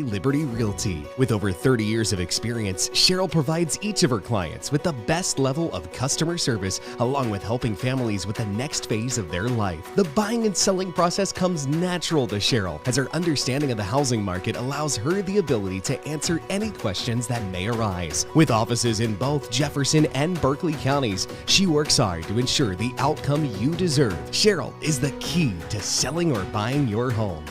Liberty Realty. With over 30 years of experience, Cheryl provides each of her clients with the best level of customer service, along with helping families with the next phase of their life. The buying and selling process comes natural to Cheryl, as her understanding of the housing market allows her the ability to answer any questions that may arise. With offices in both Jefferson and Berkeley counties, she works hard to ensure the outcome you deserve. Cheryl is the key to selling or buying your home.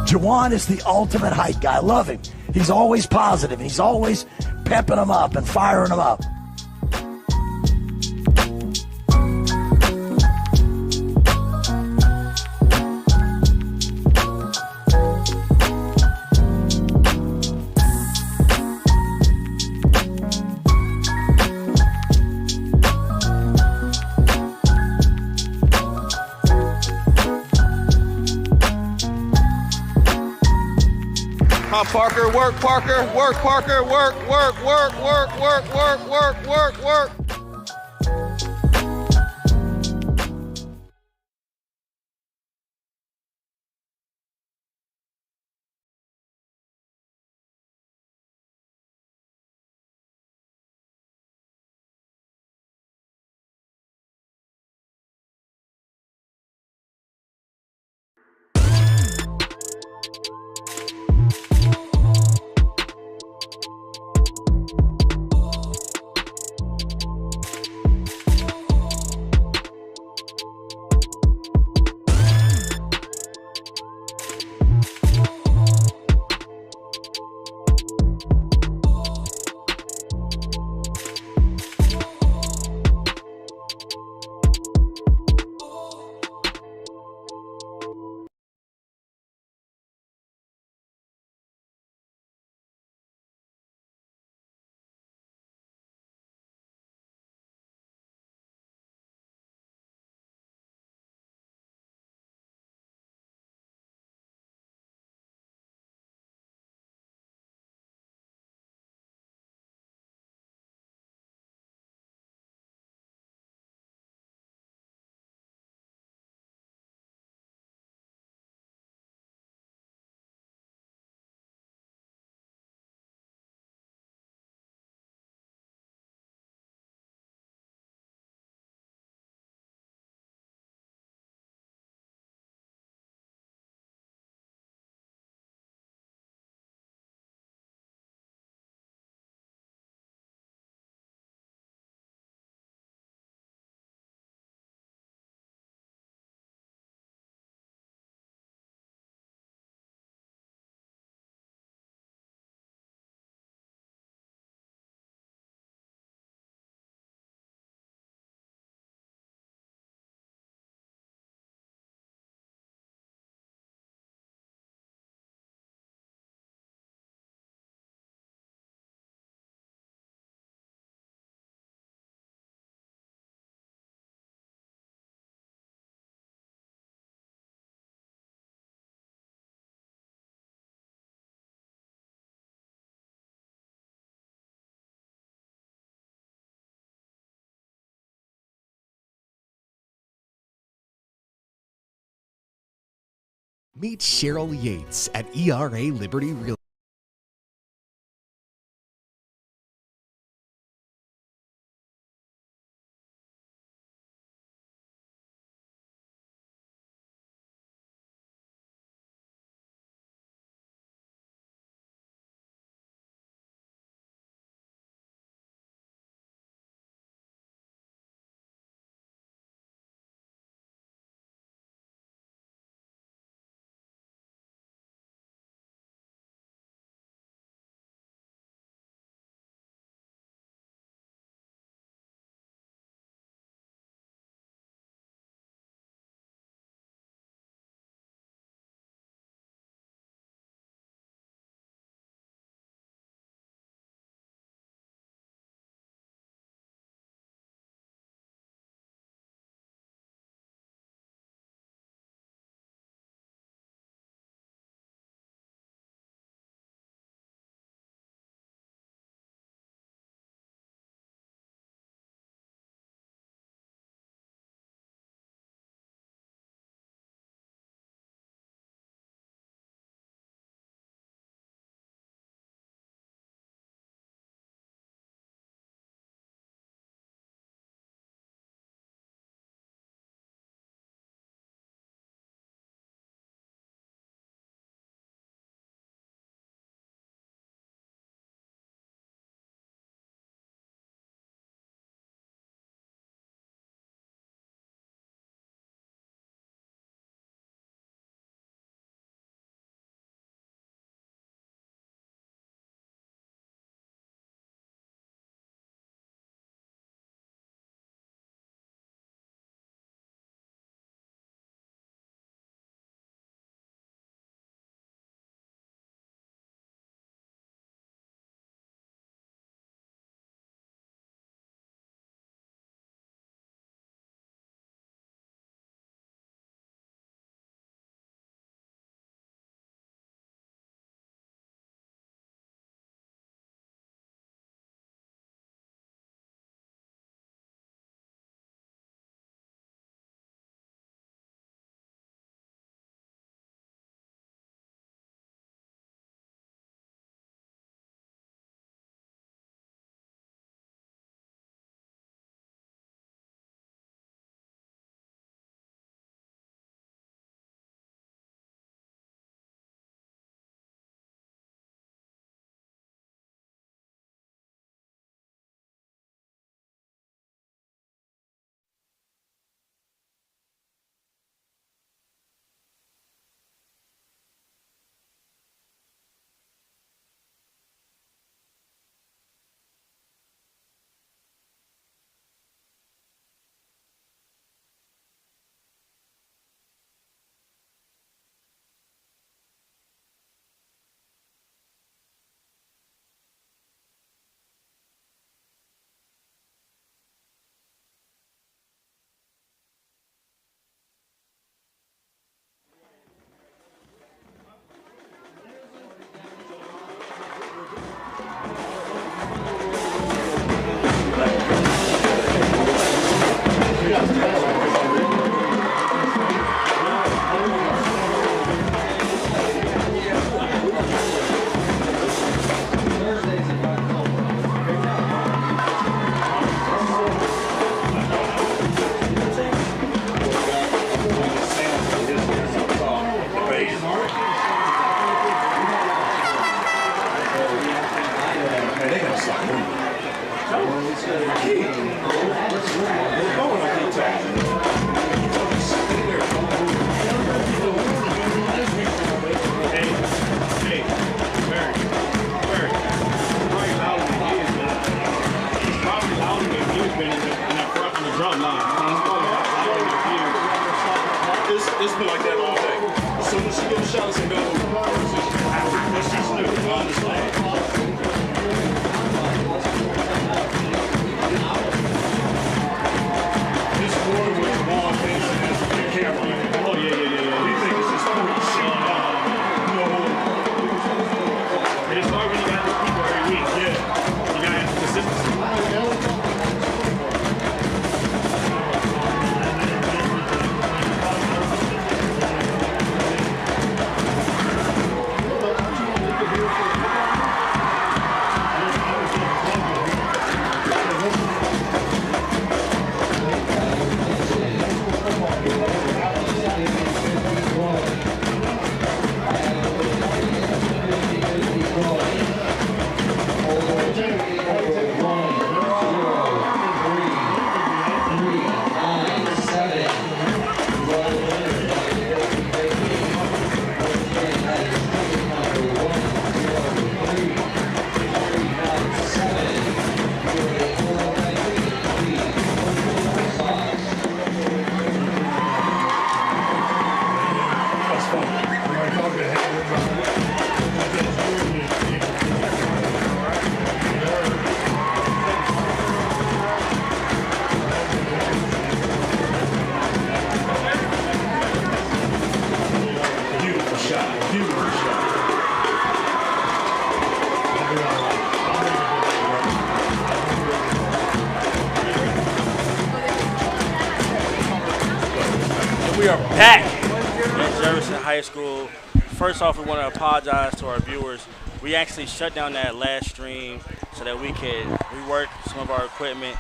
Juwan is the ultimate hype guy. I love him. He's always positive. He's always pepping them up and firing them up. Parker, work, Parker, work, Parker, work, work, work, work, work, work, work, work, work. Meet Cheryl Yates at ERA Liberty Real. It's been like that all day. As soon as she gives shots and goes, let's just live on this land. This water with one thing has the camera. Oh, yeah. We think it's just pretty shit. No. It's hard when you got these people every week. Yeah. You got to have consistency. We are back at Jefferson High School. First off, we want to apologize to our viewers. We actually shut down that last stream so that we could rework some of our equipment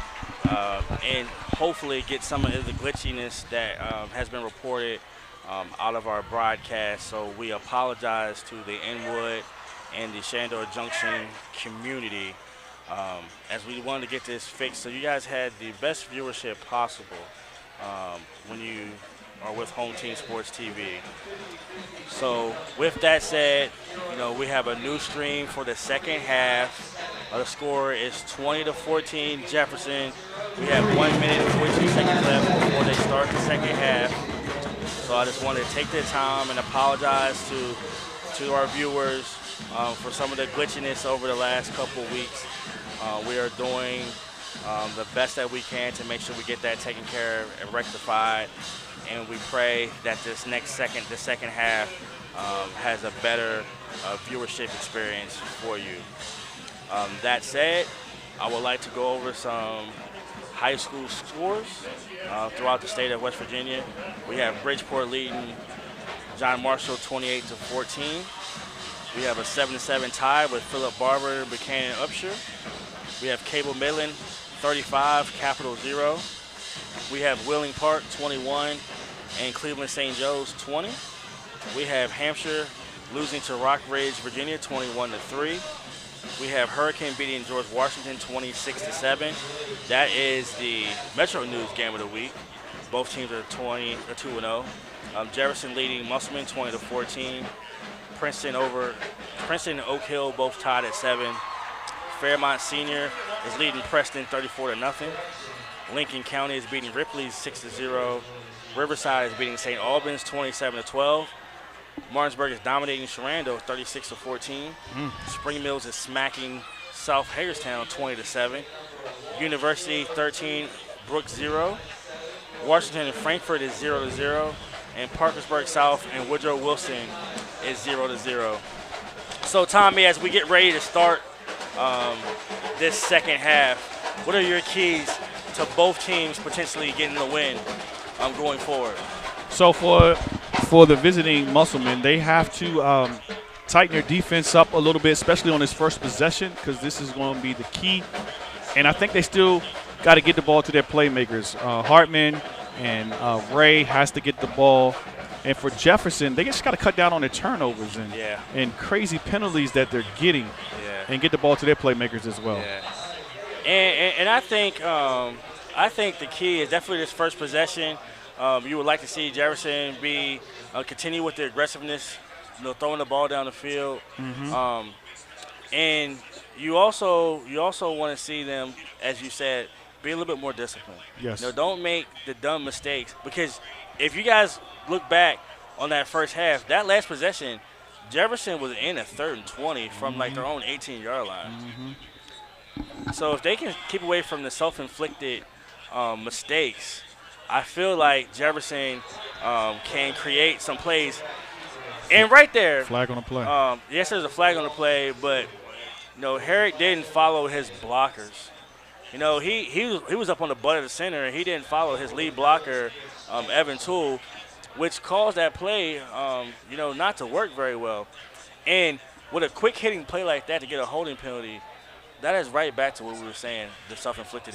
and hopefully get some of the glitchiness that has been reported out of our broadcast. So we apologize to the Inwood and the Shandor Junction community as we wanted to get this fixed so you guys had the best viewership possible when you are with Home Team Sports TV. So with that said, we have a new stream for the second half. The score is 20-14 Jefferson. We have 1 minute and 42 seconds left before they start the second half. So I just wanted to take the time and apologize to our viewers for some of the glitchiness over the last couple of weeks. We are doing the best that we can to make sure we get that taken care of and rectified. And we pray that the second half has a better viewership experience for you. That said, I would like to go over some high school scores throughout the state of West Virginia. We have Bridgeport leading John Marshall 28-14. We have a 7-7 tie with Philip Barber, Buchanan, Upshur. We have Cable Midland 35, Capital 0. We have Wheeling Park 21 and Cleveland St. Joe's 20. We have Hampshire losing to Rockridge, Virginia 21-3. We have Hurricane beating George Washington 26-7. That is the Metro News game of the week. Both teams are 2-0. Jefferson leading Musselman 20-14. Princeton and Oak Hill both tied at 7. Fairmont Senior is leading Preston 34-0. Lincoln County is beating Ripley 6-0. Riverside is beating St. Albans 27-12. Martinsburg is dominating Sharando 36-14. Spring Mills is smacking South Hagerstown 20-7. University 13, Brooks 0. Washington and Frankfort is 0-0. And Parkersburg South and Woodrow Wilson is 0-0. So Tommy, as we get ready to start this second half, what are your keys to both teams potentially getting the win going forward? So for the visiting Musselman, they have to tighten their defense up a little bit, especially on this first possession, because this is going to be the key. And I think they still got to get the ball to their playmakers. Hartman and Ray has to get the ball. And for Jefferson, they just got to cut down on their turnovers and crazy penalties that they're getting and get the ball to their playmakers as well. Yeah. And I think the key is definitely this first possession. You would like to see Jefferson continue with the aggressiveness, throwing the ball down the field. And you also want to see them, as you said, be a little bit more disciplined. Yes. Don't make the dumb mistakes, because if you guys look back on that first half, that last possession, Jefferson was in a 3rd and 20 from like their own 18-yard line. So if they can keep away from the self-inflicted mistakes, I feel like Jefferson can create some plays. And right there, flag on the play. Yes, there's a flag on the play, but Herrick didn't follow his blockers. He was up on the butt of the center, and he didn't follow his lead blocker, Evan Toole, which caused that play, not to work very well. And with a quick hitting play like that to get a holding penalty, that is right back to what we were saying, the self-inflicted.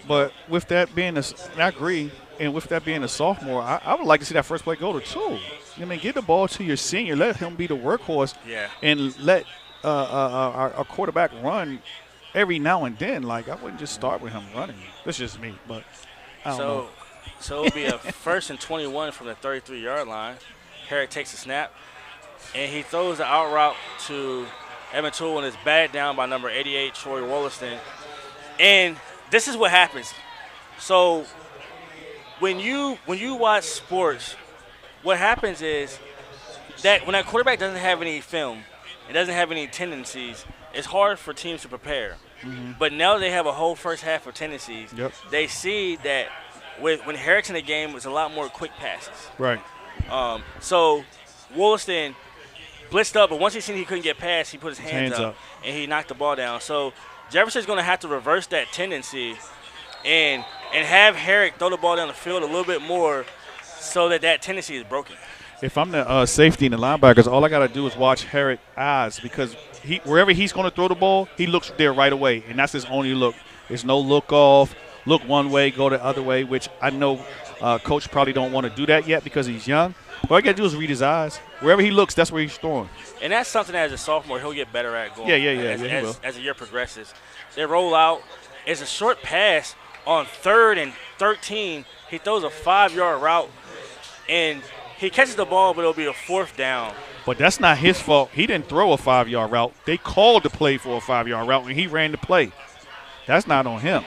But with that being I agree, and with that being a sophomore, I would like to see that first play go to Toole. Get the ball to your senior, let him be the workhorse, and let our quarterback run every now and then. I wouldn't just start with him running. That's just me, but I don't know. So it'll be a 1st and 21 from the 33-yard line. Herrick takes the snap, and he throws the out route to Evan Toole, and is batted down by number 88, Troy Wollaston. And this is what happens. So when you watch sports, what happens is that when that quarterback doesn't have any film, it doesn't have any tendencies, it's hard for teams to prepare. But now they have a whole first half of tendencies. They see that when Herrick's in the game, it's a lot more quick passes. Right. So Wollaston blitzed up, but once he seen he couldn't get past, he put his hands up, and he knocked the ball down. So Jefferson's going to have to reverse that tendency and have Herrick throw the ball down the field a little bit more so that tendency is broken. If I'm the safety and the linebackers, all I got to do is watch Herrick's eyes because wherever he's going to throw the ball, he looks there right away, and that's his only look. There's no look off, look one way, go the other way, which I know Coach probably don't want to do that yet because he's young. But all you got to do is read his eyes. Wherever he looks, that's where he's throwing. And that's something that as a sophomore he'll get better at going. Yeah, he will. As the year progresses. They roll out. It's a short pass on 3rd and 13. He throws a 5-yard route, and he catches the ball, but it'll be a 4th down. But that's not his fault. He didn't throw a 5-yard route. They called the play for a 5-yard route, and he ran the play. That's not on him.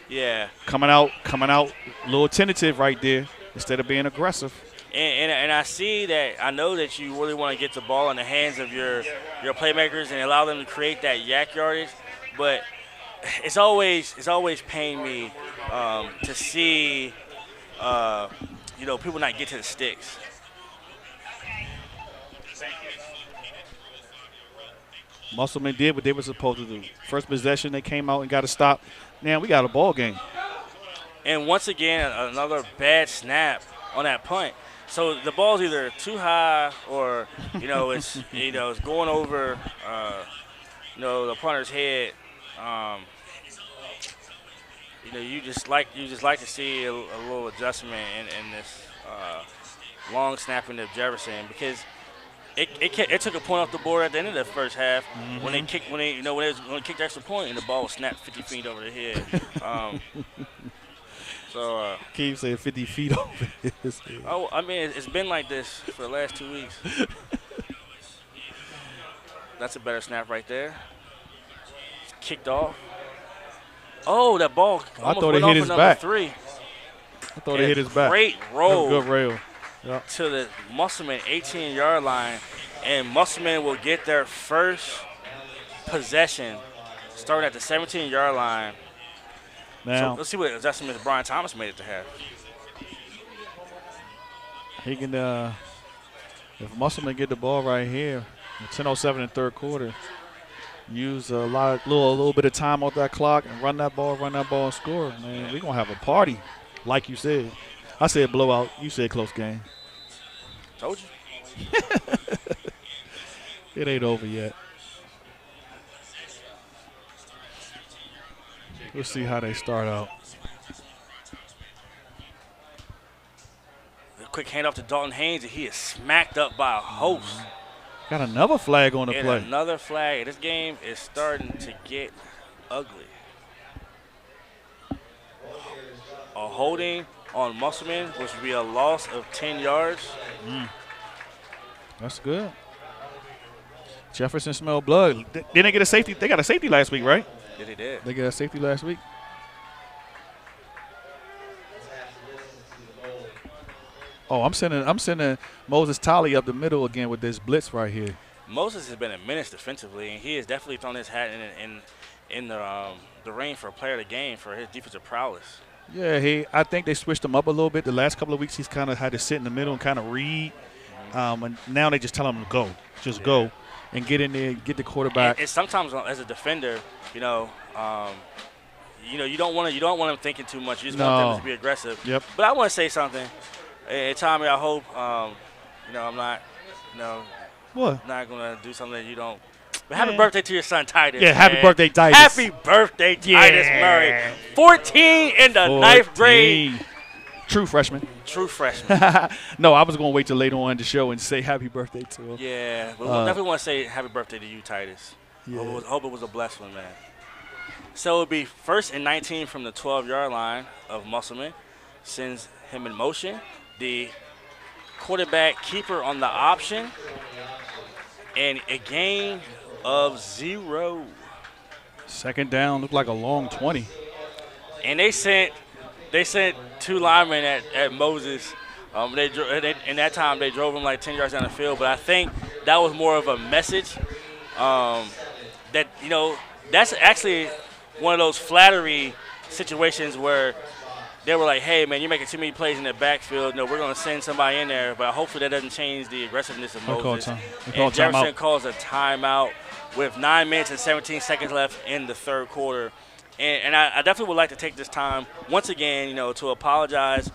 Yeah. Coming out a little tentative right there instead of being aggressive. And I see that. I know that you really want to get the ball in the hands of your playmakers and allow them to create that yak yardage, but it's always pained me to see people not get to the sticks. Musselman did what they were supposed to do. First possession, they came out and got a stop. Now we got a ball game. And once again, another bad snap on that punt. So the ball's either too high or it's it's going over the punter's head. You just like to see a little adjustment in this long snapping of Jefferson because it took a point off the board at the end of the first half when they kicked when they kicked the extra point and the ball was snapped 50 feet over the head. Keith said 50 feet over his head. Oh, I mean it's been like this for the last 2 weeks. That's a better snap right there. It's kicked off. Oh, that ball almost went off for number 3. I thought it hit his back. Great roll. Good rail. Yep. To the Musselman 18-yard line, and Musselman will get their first possession starting at the 17-yard line. Now, so let's see what adjustments Brian Thomas made it to have. He can, if Musselman get the ball right here, 10:07 in the third quarter, use a little bit of time off that clock and run that ball and score. Man, we're going to have a party, like you said. I said blowout. You said close game. Told you. It ain't over yet. We'll see how they start out. A quick handoff to Dalton Haynes, and he is smacked up by a host. Got another flag on the play. Another flag. This game is starting to get ugly. A holding on Musselman, which would be a loss of 10 yards. That's good. Jefferson smelled blood. Didn't they get a safety? They got a safety last week, right? Yeah, they did. They got a safety last week. Oh, I'm sending Moses Tolly up the middle again with this blitz right here. Moses has been a menace defensively, and he has definitely thrown his hat in the ring for player of the game for his defensive prowess. Yeah, I think they switched him up a little bit. The last couple of weeks he's kind of had to sit in the middle and kind of read. And now they just tell him to go. Just go and get in there, get the quarterback. And sometimes as a defender, you don't want him thinking too much. You just want them to be aggressive. Yep. But I want to say something. Hey, Tommy, I hope I'm not not gonna do something that you don't. But happy birthday to your son, Titus. Yeah, happy birthday, Titus. Happy birthday, Titus Murray. 14 in the 9th grade. True freshman. True freshman. No, I was going to wait till later on in the show and say happy birthday to him. Yeah, but we'll definitely want to say happy birthday to you, Titus. Yeah. Hope it was a blessed one, man. So it'll be 1st and 19 from the 12-yard line of Musselman. Sends him in motion. The quarterback keeper on the option. And a gain of 0. Second down, looked like a long 20. And they sent 2 linemen at Moses. In that time, they drove him like 10 yards down the field. But I think that was more of a message that, that's actually one of those flattery situations where they were like, hey, man, you're making too many plays in the backfield. No, we're going to send somebody in there. But hopefully that doesn't change the aggressiveness of Moses. And Jefferson calls a timeout with 9 minutes and 17 seconds left in the third quarter And I definitely would like to take this time once again, to apologize,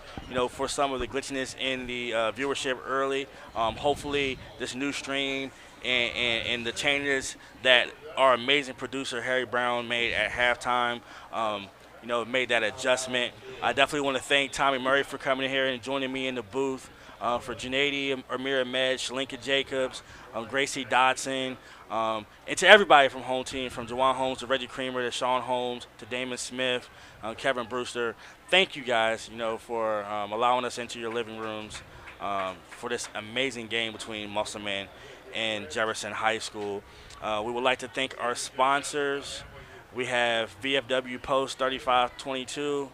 for some of the glitchiness in the viewership early. Hopefully, this new stream and the changes that our amazing producer Harry Brown made at halftime, made that adjustment. I definitely want to thank Tommy Murray for coming in here and joining me in the booth. For Janady, Amira Med, Shalinka Jacobs, Gracie Dotson, and to everybody from home team, from Jawan Holmes to Reggie Creamer to Sean Holmes to Damon Smith, Kevin Brewster. Thank you guys, for allowing us into your living rooms for this amazing game between Musselman and Jefferson High School. We would like to thank our sponsors. We have VFW Post 3522.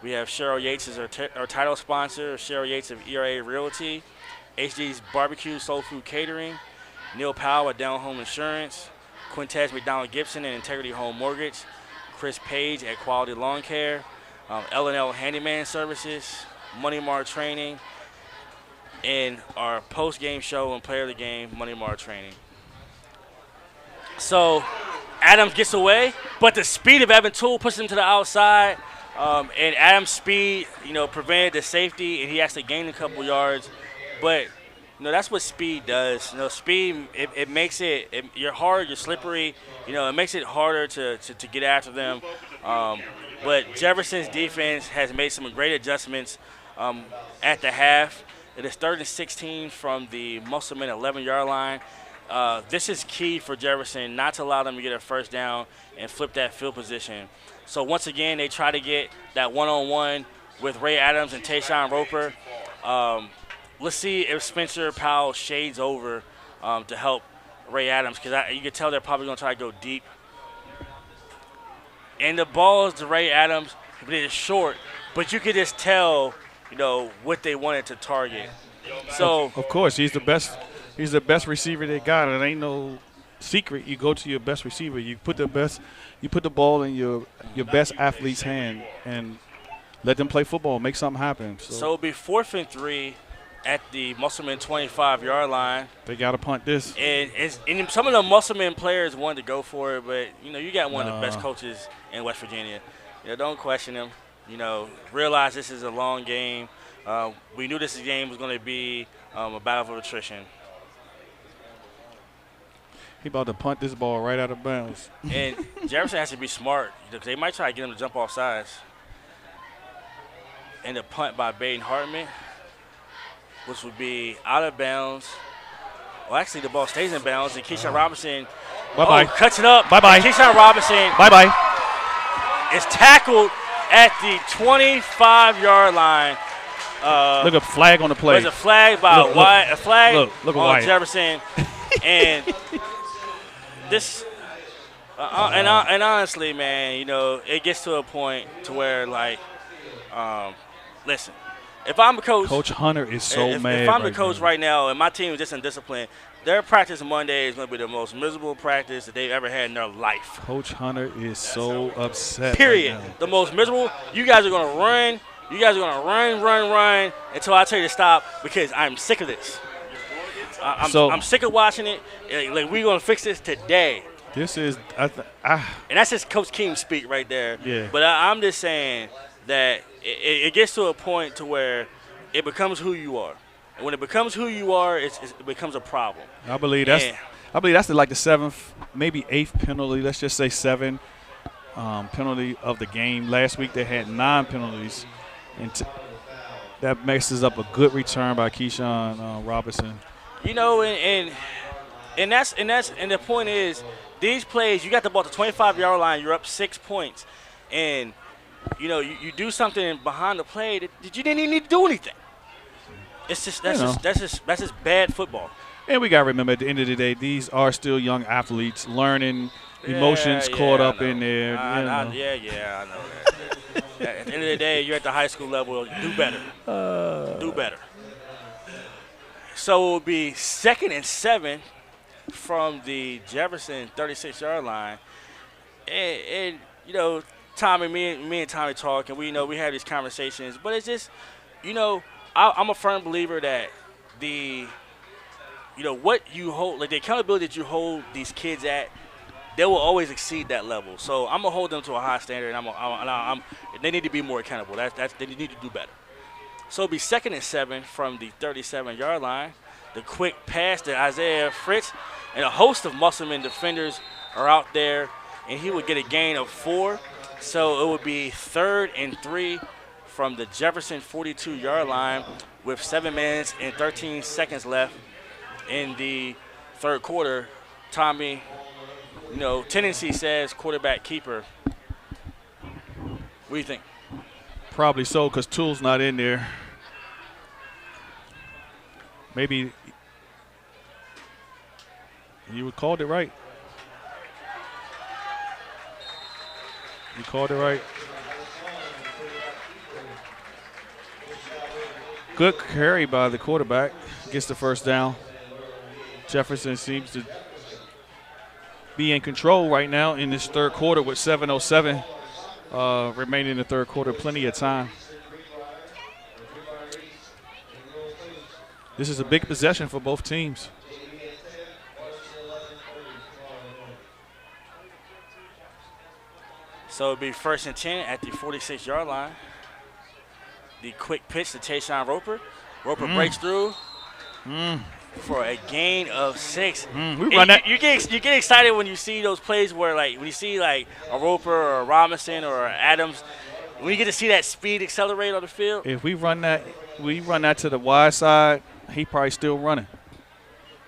We have Cheryl Yates as our title sponsor, Cheryl Yates of ERA Realty, HD's Barbecue Soul Food Catering, Neil Powell at Down Home Insurance, Quintez McDonald Gibson at Integrity Home Mortgage, Chris Page at Quality Lawn Care, L&L Handyman Services, Money Mart Training, and our post-game show and player of the game, Money Mart Training. So Adams gets away, but the speed of Evan Toole pushes him to the outside. And Adams' speed, prevented the safety, and he actually gained a couple yards. But, that's what speed does. Speed, it makes you're hard, you're slippery. It makes it harder to get after them. But Jefferson's defense has made some great adjustments at the half. It is 3rd and 16 from the Musselman 11-yard line. This is key for Jefferson, not to allow them to get a first down and flip that field position. So once again, they try to get that one-on-one with Ray Adams and Tayshawn Roper. Let's see if Spencer Powell shades over to help Ray Adams, because you can tell they're probably going to try to go deep. And the ball is to Ray Adams, but it is short. But you could just tell, what they wanted to target. So of course, he's the best. He's the best receiver they got. It ain't no secret. You go to your best receiver. You put the ball in your best athlete's hand and let them play football, make something happen. So it'll be 4th and 3 at the Musselman 25-yard line. They got to punt this. And some of the Musselman players wanted to go for it, but, you got one of the best coaches in West Virginia. Don't question him. Realize this is a long game. We knew this game was going to be a battle of attrition. He about to punt this ball right out of bounds. And Jefferson has to be smart, because they might try to get him to jump off sides. And the punt by Baden Hartman, which would be out of bounds. Well, actually, the ball stays in bounds, and Keyshawn Robinson cuts it up. Bye-bye. Keyshawn Robinson is tackled at the 25-yard line. Look, a flag on the play. There's a flag by Wyatt. A flag look on Wyatt. Jefferson. And this and honestly, man, it gets to a point to where, listen, if I'm a coach, Coach Hunter is so mad. If I'm the coach right now and my team is just indisciplined, their practice Monday is going to be the most miserable practice that they've ever had in their life. Coach Hunter is so upset. Period. Right now. The most miserable. You guys are going to run. You guys are going to run until I tell you to stop, because I'm sick of this. I'm sick of watching it. We're going to fix this today. This is and that's just Coach King speak right there. Yeah. But I'm just saying that it gets to a point to where it becomes who you are. And when it becomes who you are, it becomes a problem. I believe that's the 7th, maybe 8th penalty. Let's just say 7 penalty of the game. Last week they had 9 penalties, and that messes up a good return by Keyshawn Robinson. And the point is, these plays, you got the ball at the 25-yard line, you're up 6 points, and you do something behind the play that you didn't even need to do anything. It's just that's just bad football. And we got to remember, at the end of the day, these are still young athletes learning, emotions caught up in there. I know that. At the end of the day, you're at the high school level. Do better. Do better. So it will be 2nd and 7 from the Jefferson 36-yard line. And Tommy, me and Tommy talk, and we have these conversations. But it's just, I'm a firm believer that what you hold, the accountability that you hold these kids at, they will always exceed that level. So I'm gonna hold them to a high standard, and they need to be more accountable. They need to do better. So it'll be 2nd and 7 from the 37-yard line. The quick pass to Isaiah Fritz, and a host of Musselman defenders are out there, and he would get a gain of 4. So it would be 3rd and 3 from the Jefferson 42-yard line with 7 minutes and 13 seconds left in the third quarter. Tommy, tendency says quarterback keeper. What do you think? Probably so, because Toole's not in there. Maybe you called it right. You called it right. Good carry by the quarterback. Gets the first down. Jefferson seems to be in control right now in this third quarter with 7:07 remaining in the third quarter. Plenty of time. This is a big possession for both teams. So it'll be 1st and 10 at the 46-yard line. The quick pitch to Tayshawn Roper. Roper breaks through for a gain of 6. You get excited when you see those plays where, like, when you see like a Roper or a Robinson or a Adams, when you get to see that speed accelerate on the field. If we run that to the wide side, he probably still running.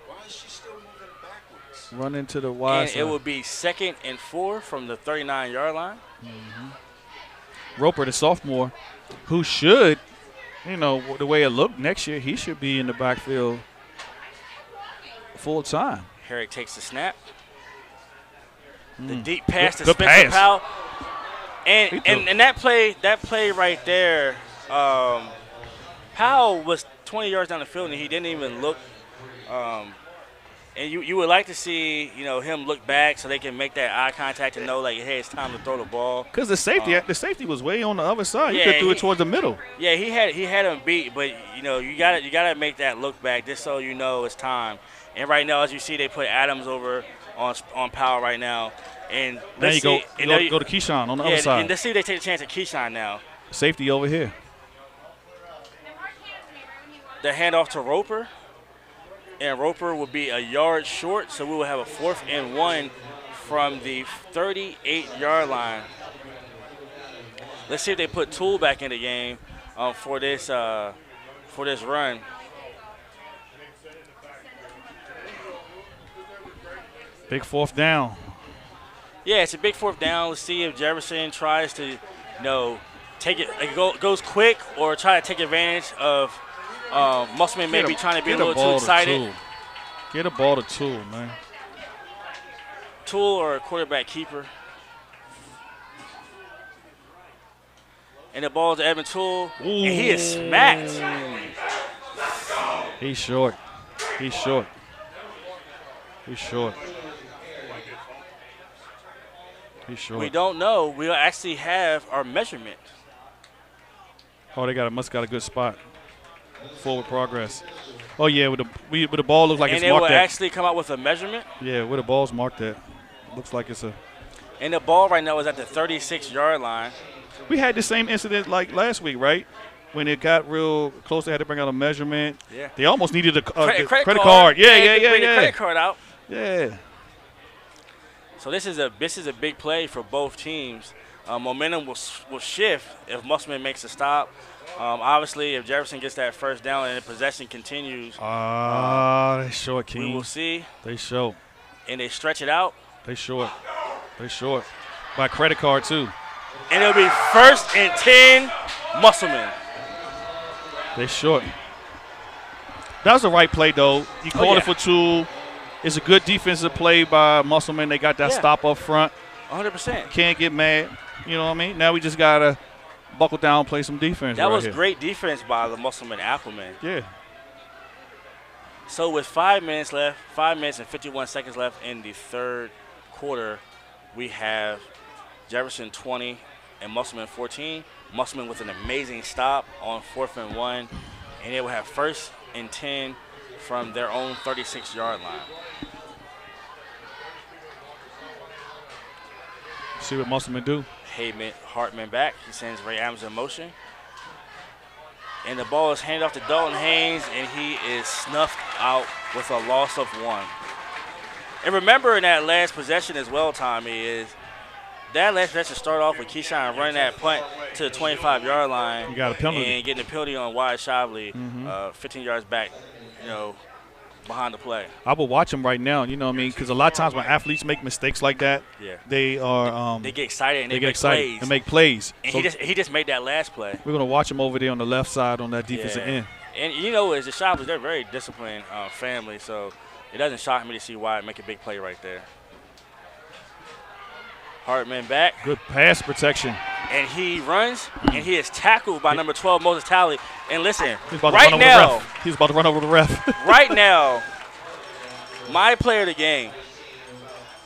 Why is she still moving backwards? Running to the wide side. And it will be 2nd and 4 from the 39-yard line. Roper, the sophomore, who should, the way it looked next year, he should be in the backfield full time. Herrick takes the snap. The deep pass to Good Spencer pass. Powell. And that play right there, Powell was 20 yards down the field and he didn't even look. And you would like to see, him look back so they can make that eye contact and know, like, hey, it's time to throw the ball. Because the safety was way on the other side. He could threw it towards the middle. Yeah, he had him beat, but you gotta make that look back just so you know it's time. And right now, as you see, they put Adams over on Powell right now. And There you go. Go to Keyshawn on the other side. And let's see if they take a chance at Keyshawn now. Safety over here. The handoff to Roper. And Roper will be a yard short, so we will have a 4th and 1 from the 38-yard line. Let's see if they put Toole back in the game for this run. Big 4th down. Yeah, it's a big 4th down. Let's see if Jefferson tries to, take it, goes quick, or try to take advantage of. Musselman may be trying to be a little too excited. Get a ball to Toole, man. Toole or a quarterback keeper. And the ball to Evan Toole. Ooh. And he is smacked. He's short. We don't know. We'll actually have our measurement. Oh, they must got a good spot. Forward progress. Oh yeah, with the ball looks like it's marked. And it will actually come out with a measurement. Yeah, where the ball's marked at. Looks like it's a. And the ball right now is at the 36-yard line. We had the same incident like last week, right? When it got real close, they had to bring out a measurement. Yeah. They almost needed a credit card. card. Yeah. Bring the credit card out. Yeah. So this is a big play for both teams. Momentum will shift if Musselman makes a stop. Obviously, if Jefferson gets that first down and the possession continues, they short, King. we will see. They short. And they stretch it out. They short. By credit card, too. And it'll be 1st and 10, Musselman. They short. That was the right play, though. You called it for Toole. It's a good defensive play by Musselman. They got that stop up front. 100%. Can't get mad. You know what I mean? Now we just got to buckle down, play some defense. That was great defense by the Musselman Applemen. Yeah. So with 5 minutes left, 5 minutes and 51 seconds left in the third quarter, we have Jefferson 20 and Musselman 14. Musselman with an amazing stop on 4th and 1. And they will have 1st and 10 from their own 36-yard line. see what Musselman do. Hartman back. He sends Ray Adams in motion. And the ball is handed off to Dalton Haynes, and he is snuffed out with a loss of 1. And remember in that last possession as well, Tommy, is that last possession started off with Keyshawn running that punt to the 25-yard line. You got a penalty. And getting a penalty on Wyatt Shavely, 15 yards back, behind the play. I will watch him right now, you know what I mean? Because a lot of times when athletes make mistakes like that, they are they get excited and they make plays. And make plays. And so he just made that last play. We're going to watch him over there on the left side on that defensive end. And as the Shavleys, they're a very disciplined family, so it doesn't shock me to see Wyatt make a big play right there. Hartman back. Good pass protection. And he runs, and he is tackled by number 12, Moses Talley. And listen, he's about to run over the ref. Right now, my player of the game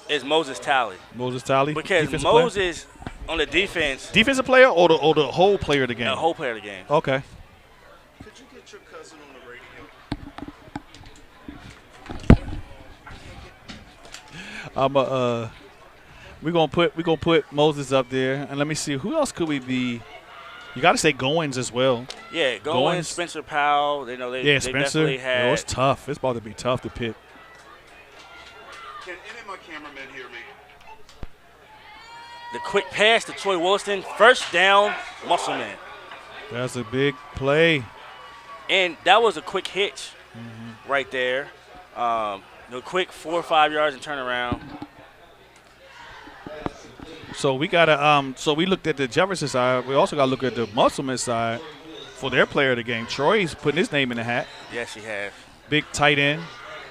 is Moses Talley. Moses Talley? Because Moses on the defense. Defensive player or the whole player of the game? The whole player of the game. Okay. Could you get your cousin on the radio? We're gonna put Moses up there, and let me see who else could we be. You got to say Goins as well. Yeah, Goins, Spencer Powell. They Spencer. definitely had. It's tough. It's about to be tough to pick. Can any of my cameramen hear me? The quick pass to Troy Williston. First down, Musselman. That's a big play. And that was a quick hitch right there. Quick 4 or 5 yards and turnaround. So we gotta. So we looked at the Jefferson side. We also gotta look at the Musselman side for their player of the game. Troy's putting his name in the hat. Yes, he has. Big tight end.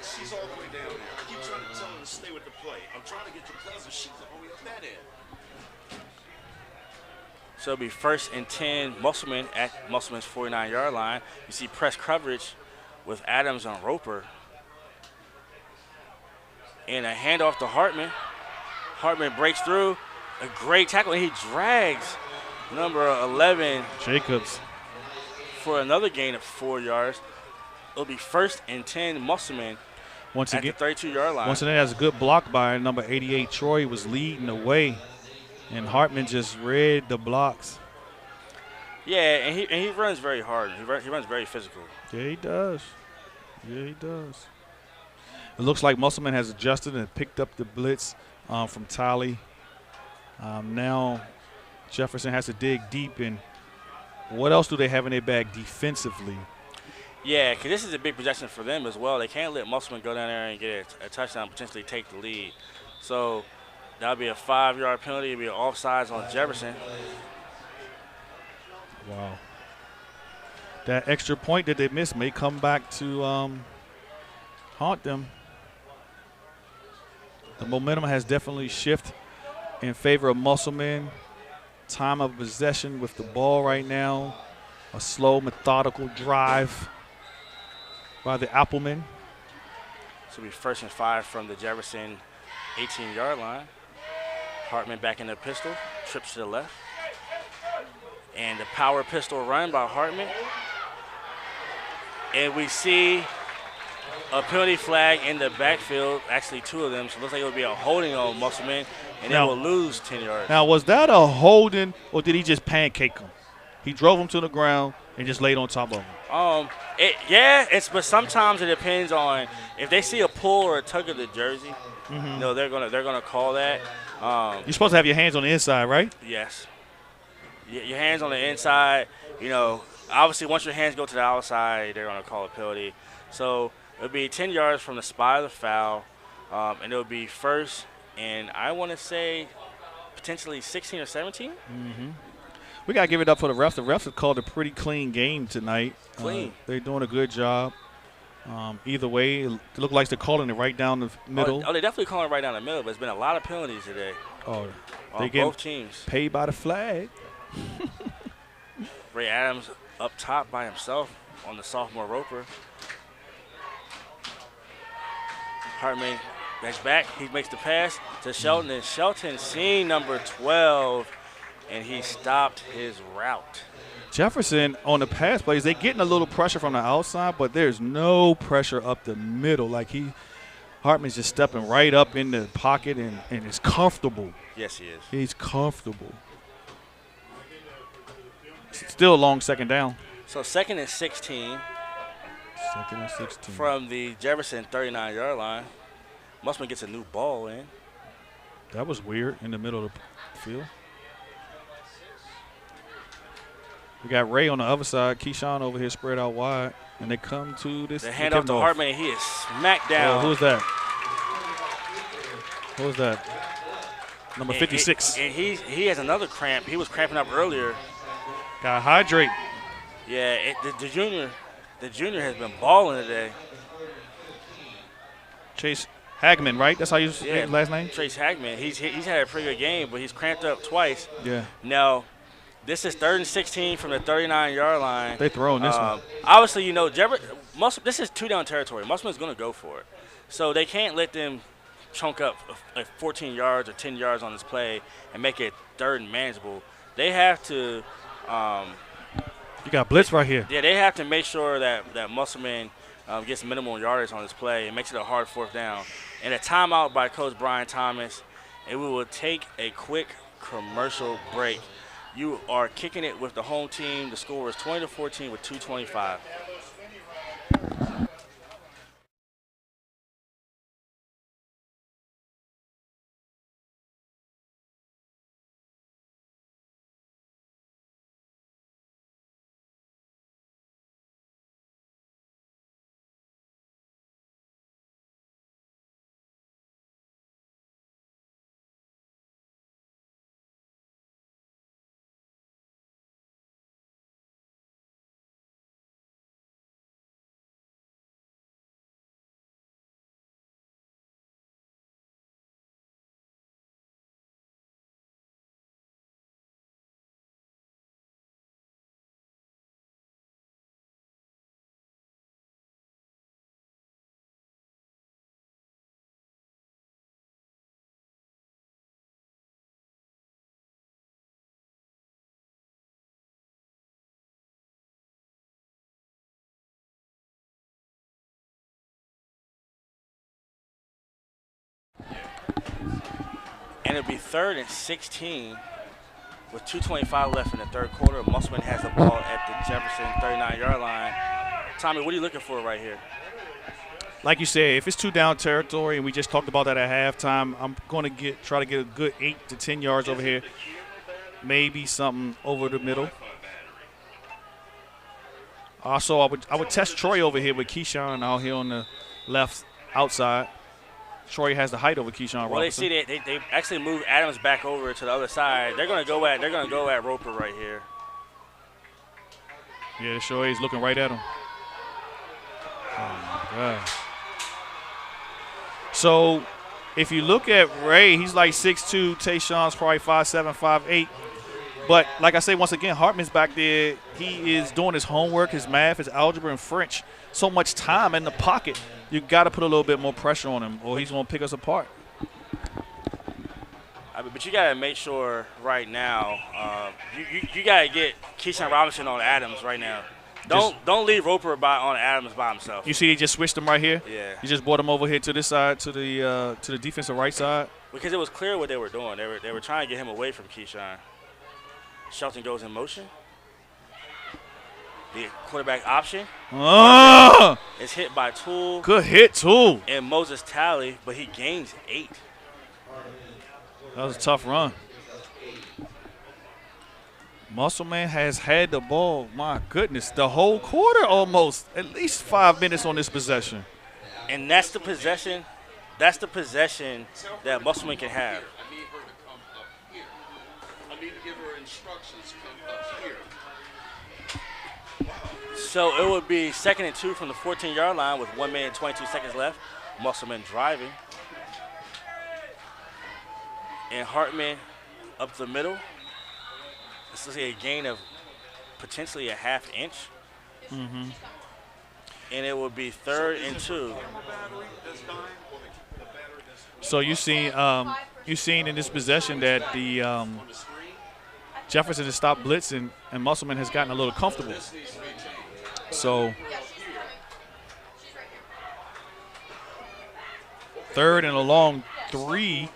She's all the way down there. I keep trying to tell her to stay with the play. I'm trying to get your cousin. She's all the way up that end. So it'll be 1st and 10, Musselman at Musselman's 49-yard line. You see press coverage with Adams on Roper. And a handoff to Hartman. Hartman breaks through. A great tackle, and he drags number 11, Jacobs, for another gain of 4 yards. It'll be 1st and 10, Musselman at the 32-yard line. Once again, that's a good block by number 88. Troy was leading the way, and Hartman just read the blocks. Yeah, and he runs very hard. He runs very physical. Yeah, he does. Yeah, he does. It looks like Musselman has adjusted and picked up the blitz from Talley. Now Jefferson has to dig deep, and what else do they have in their bag defensively? Yeah, because this is a big possession for them as well. They can't let Musselman go down there and get a touchdown, potentially take the lead. So that'll be a 5-yard penalty. It'll be an offsides on Jefferson. Wow. That extra point that they missed may come back to haunt them. The momentum has definitely shifted in favor of Musselman. Time of possession with the ball right now. A slow, methodical drive by the Applemen. So it'll be 1st and 5 from the Jefferson 18-yard line. Hartman back in the pistol, trips to the left. And the power pistol run by Hartman. And we see a penalty flag in the backfield, actually 2 of them. So it looks like it would be a holding on Musselman, and they will lose 10 yards. Now, was that a holding, or did he just pancake him? He drove him to the ground and just laid on top of him. But sometimes it depends on if they see a pull or a tug of the jersey. They're gonna call that. You're supposed to have your hands on the inside, right? Yes. Your hands on the inside. Obviously once your hands go to the outside, they're gonna call a penalty. So it'll be 10 yards from the spot of the foul, and it'll be 1st, and I want to say potentially 16 or 17. We got to give it up for the refs. The refs have called a pretty clean game tonight. Clean. They're doing a good job. Either way, it looks like they're calling it right down the middle. Oh, they're definitely calling it right down the middle, but there's been a lot of penalties today. Oh, on both teams. Paid by the flag. Ray Adams up top by himself on the sophomore Roper. Hartman backs back. He makes the pass to Shelton, and Shelton seeing number 12, and he stopped his route. Jefferson on the pass plays, they getting a little pressure from the outside, but there's no pressure up the middle. Like Hartman's just stepping right up in the pocket and is comfortable. Yes, he is. He's comfortable. Still a long second down. So 2nd and 16. 2nd and 16. From the Jefferson 39-yard line. Musselman gets a new ball in. That was weird in the middle of the field. We got Ray on the other side. Keyshawn over here spread out wide. And they come to this. The handoff to Hartman, and he is smacked down. Who's that? Who's that? Number 56. And he has another cramp. He was cramping up earlier. Got to hydrate. Yeah, the junior has been balling today. Chase Hagman, right? That's how you say his last name? Chase Hagman. He's had a pretty good game, but he's cramped up twice. Yeah. Now, this is 3rd and 16 from the 39-yard line. They throwing this one. Obviously, this is 2-down territory. Musselman's going to go for it. So they can't let them chunk up like 14 yards or 10 yards on this play and make it 3rd and manageable. They have to you got blitz right here. Yeah, they have to make sure that Musselman gets minimal yardage on this play and makes it a hard 4th down. And a timeout by Coach Brian Thomas, and we will take a quick commercial break. You are kicking it with the home team. The score is 20-14 with 2:25. And it'll be 3rd and 16 with 2:25 left in the 3rd quarter. Musselman has the ball at the Jefferson 39-yard line. Tommy, what are you looking for right here? Like you said, if it's 2-down territory, and we just talked about that at halftime, I'm going to try to get a good 8 to 10 yards over here. Maybe something over the middle. Also, I would test Troy over here with Keyshawn out here on the left outside. Troy has the height over Keyshawn Well, Robinson. they see they actually moved Adams back over to the other side. They're gonna go at Roper right here. Yeah, sure is looking right at him. Oh my God. So if you look at Ray, he's like 6'2", Tayshawn's probably 5'7", 5'8". But like I say, once again, Hartman's back there. He is doing his homework, his math, his algebra, and French. So much time in the pocket. You got to put a little bit more pressure on him, or he's going to pick us apart. But you got to make sure right now, you got to get Keyshawn Robinson on Adams right now. Don't leave Roper on Adams by himself. You see, they just switched him right here. Yeah. You just brought him over here to this side, to the defensive right side. Because it was clear what they were doing. They were trying to get him away from Keyshawn. Shelton goes in motion. The quarterback option. Is hit by Toole. Good hit, Toole. And Moses Talley, but he gains 8. That was a tough run. Musselman has had the ball, my goodness, the whole quarter almost. At least 5 minutes on this possession. And that's the possession that Musselman can have. I need her to come up here. I need to give her instructions to come up here. So it would be 2nd and 2 from the 14-yard line with 1 minute and 22 seconds left. Musselman driving. And Hartman up the middle. This is a gain of potentially a half inch. Mm-hmm. And it would be 3rd and 2. So you seen in this possession that the Jefferson has stopped blitzing and Musselman has gotten a little comfortable. So 3rd and a long 3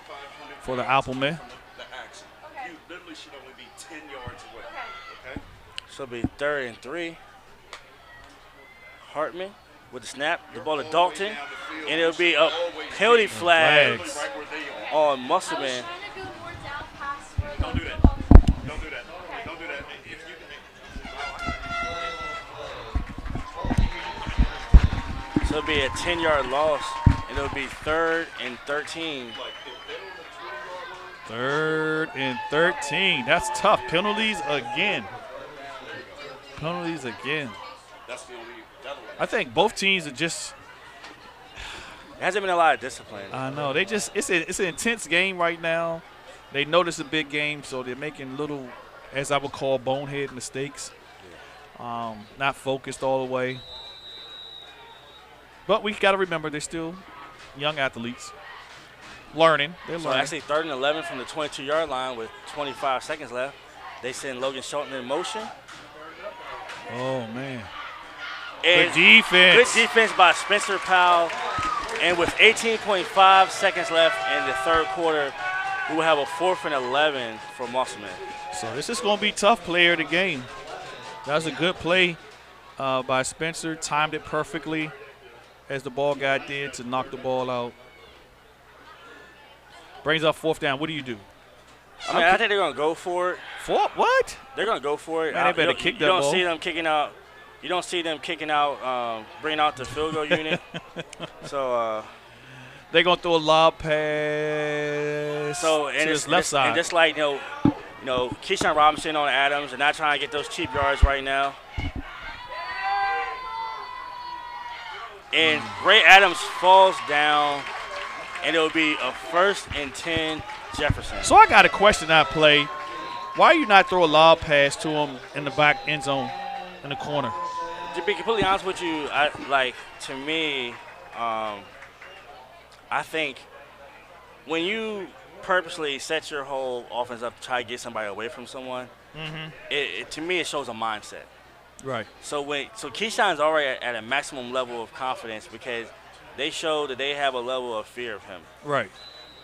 for the Applemen. The action. You literally should only be 10 yards away. Okay? So it'll be 3rd and 3. Hartman with the snap, the ball to Dalton, and it'll be a penalty flag Right where they are. on Musselman. Don't do that. Don't do that. Don't do that. If you So it'll be a 10-yard loss, and it'll be 3rd and 13. 3rd and 13. That's tough. Penalties again. Penalties again. that's the only that'll I think both teams are just. There hasn't been a lot of discipline. I know they just. It's an intense game right now. They know this is a big game, so they're making little, as I would call, bonehead mistakes. Not focused all the way. But we got to remember they're still young athletes. Learning. They're So learning. actually 3rd and 11 from the 22-yard line with 25 seconds left. They send Logan Shelton in motion. Oh, man. And Good defense. Good defense by Spencer Powell. And with 18.5 seconds left in the 3rd quarter, we will have a 4th and 11 for Musselman. So this is going to be tough player of the game. That was a good play by Spencer. Timed it perfectly as the ball guy did to knock the ball out. Brings up 4th down. What do you do? I mean, I think they're going to go for it. What? They're going to go for it. Man, they better kick that ball. You don't see them kicking out. You don't see them kicking out, bringing out the field goal unit. So They're going to throw a lob pass So to his left side. And just like Keyshawn Robinson on Adams, and not trying to get those cheap yards right now. And Ray Adams falls down, and it'll be a 1st and 10 Jefferson. So I got a question that play. Why you not throw a lob pass to him in the back end zone in the corner? To be completely honest with you, to me, I think when you purposely set your whole offense up to try to get somebody away from someone, to me it shows a mindset. Right. So Keyshawn's already at a maximum level of confidence because they show that they have a level of fear of him. Right.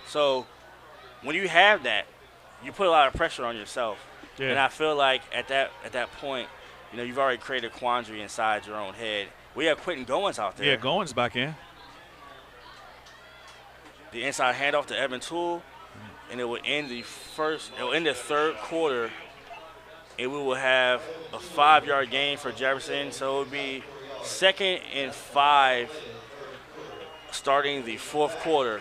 So when you have that, you put a lot of pressure on yourself. Yeah. And I feel like at that point, you've already created a quandary inside your own head. We have Quentin Goins out there. Yeah, Goins back in. The inside handoff to Evan Toole, and it will end the 3rd quarter, and we will have a 5-yard gain for Jefferson. So it will be 2nd and 5 starting the 4th quarter.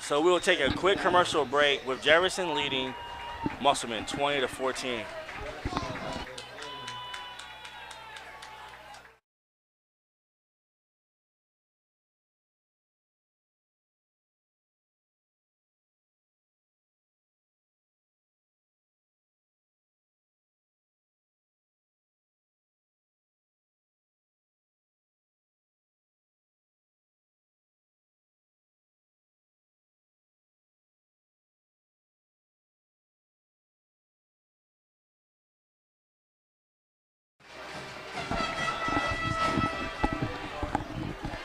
So we will take a quick commercial break with Jefferson leading Musselman 20-14.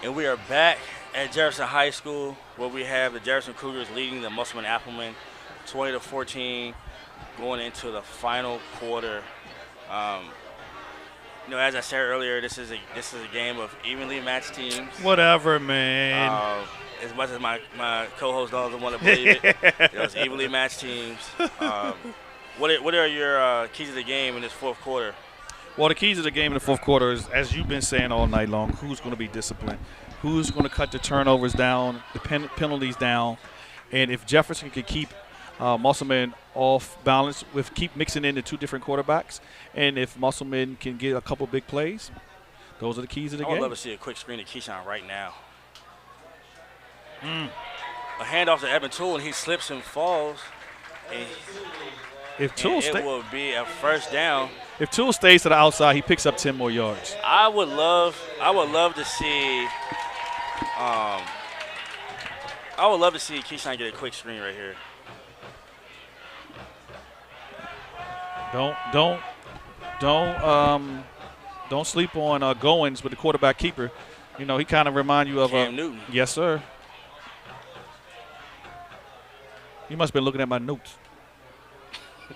And we are back at Jefferson High School, where we have the Jefferson Cougars leading the Musselman Applemen 20-14 going into the final quarter. As I said earlier, this is a game of evenly matched teams. Whatever, man. As much as my co-host doesn't want to believe it, it's evenly matched teams. What are your keys to the game in this 4th quarter? Well, the keys to the game in the 4th quarter is, as you've been saying all night long, who's going to be disciplined, who's going to cut the turnovers down, the penalties down, and if Jefferson could keep Musselman off balance with keep mixing in the 2 different quarterbacks, and if Musselman can get a couple big plays, those are the keys to the game. I would love to see a quick screen of Keyshawn right now. A handoff to Evan Toole, and he slips and falls. If Toole it will be a 1st down. If Toole stays to the outside, he picks up 10 more yards. I would love to see Keyshawn get a quick screen right here. Don't sleep on Goins with the quarterback keeper. He kind of remind you of Cam Newton. Yes, sir. You must have been looking at my notes.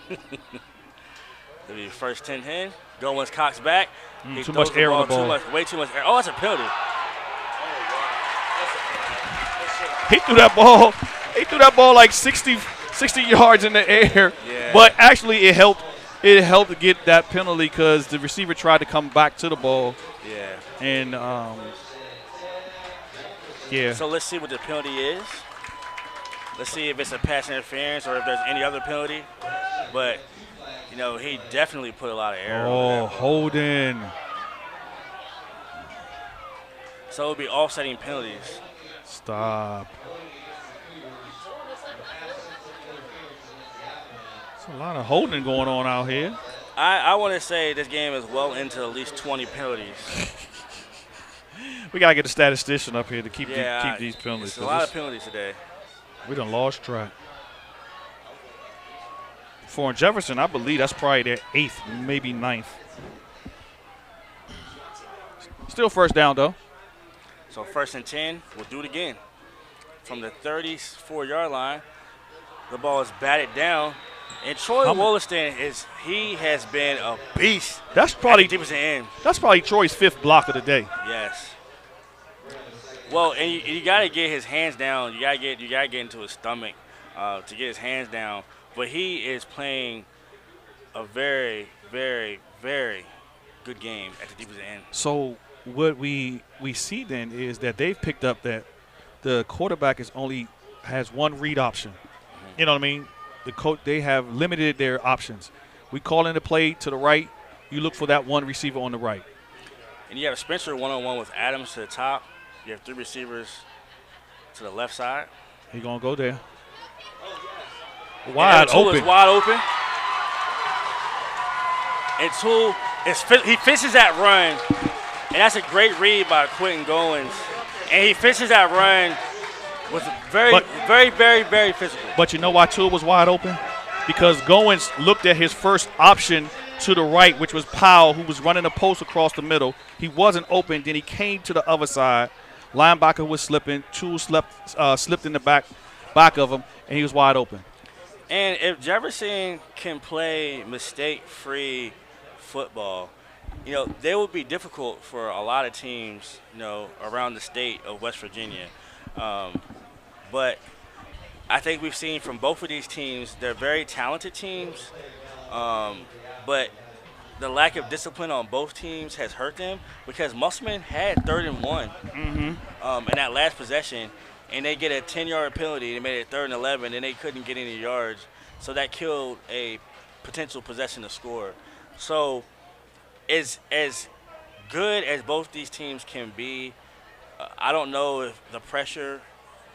It'll be first 10-10. Goins cocks back. He Too throws much air on the ball. Way too much air. Oh, that's a penalty. He threw that ball. He threw that ball like 60 yards in the air. Yeah. But actually, it helped. It helped to get that penalty because the receiver tried to come back to the ball. Yeah. And yeah. So let's see what the penalty is. Let's see if it's a pass interference or if there's any other penalty. But, you know, he definitely put a lot of air on that. Holding. So it would be offsetting penalties. Stop. There's a lot of holding going on out here. I want to say this game is well into at least 20 penalties. We got to get a statistician up here to keep these penalties. It's a lot of penalties today. We done lost track. For Jefferson, I believe that's probably their 8th, maybe 9th. Still first down, though. So 1st and 10, we'll do it again. From the 34-yard line, the ball is batted down. And Troy Wollaston has been a beast. That's probably deepest end. That's probably Troy's 5th block of the day. Yes. Well, and you got to get his hands down. You got to get into his stomach to get his hands down. But he is playing a very, very, very good game at the deepest end. So what we see then is that they've picked up that the quarterback has one read option. You know what I mean? They have limited their options. We call in the play to the right. You look for that one receiver on the right. And you have Spencer one-on-one with Adams to the top. You have 3 receivers to the left side. He gonna go there. Wide open. Is wide open. And Toole he finishes that run, and that's a great read by Quentin Goins. And he finishes that run with very, very, very physical. But you know why Toole was wide open? Because Goins looked at his first option to the right, which was Powell, who was running a post across the middle. He wasn't open. Then he came to the other side. Linebacker was slipping. Toole slipped in the back of him, and he was wide open. And if Jefferson can play mistake-free football, you know, they would be difficult for a lot of teams, you know, around the state of West Virginia. But I think we've seen from both of these teams, they're very talented teams, but the lack of discipline on both teams has hurt them because Musselman had 3rd and 1 in that last possession, and they get a 10-yard penalty. They made it 3rd and 11, and they couldn't get any yards. So that killed a potential possession to score. So as good as both these teams can be, I don't know if the pressure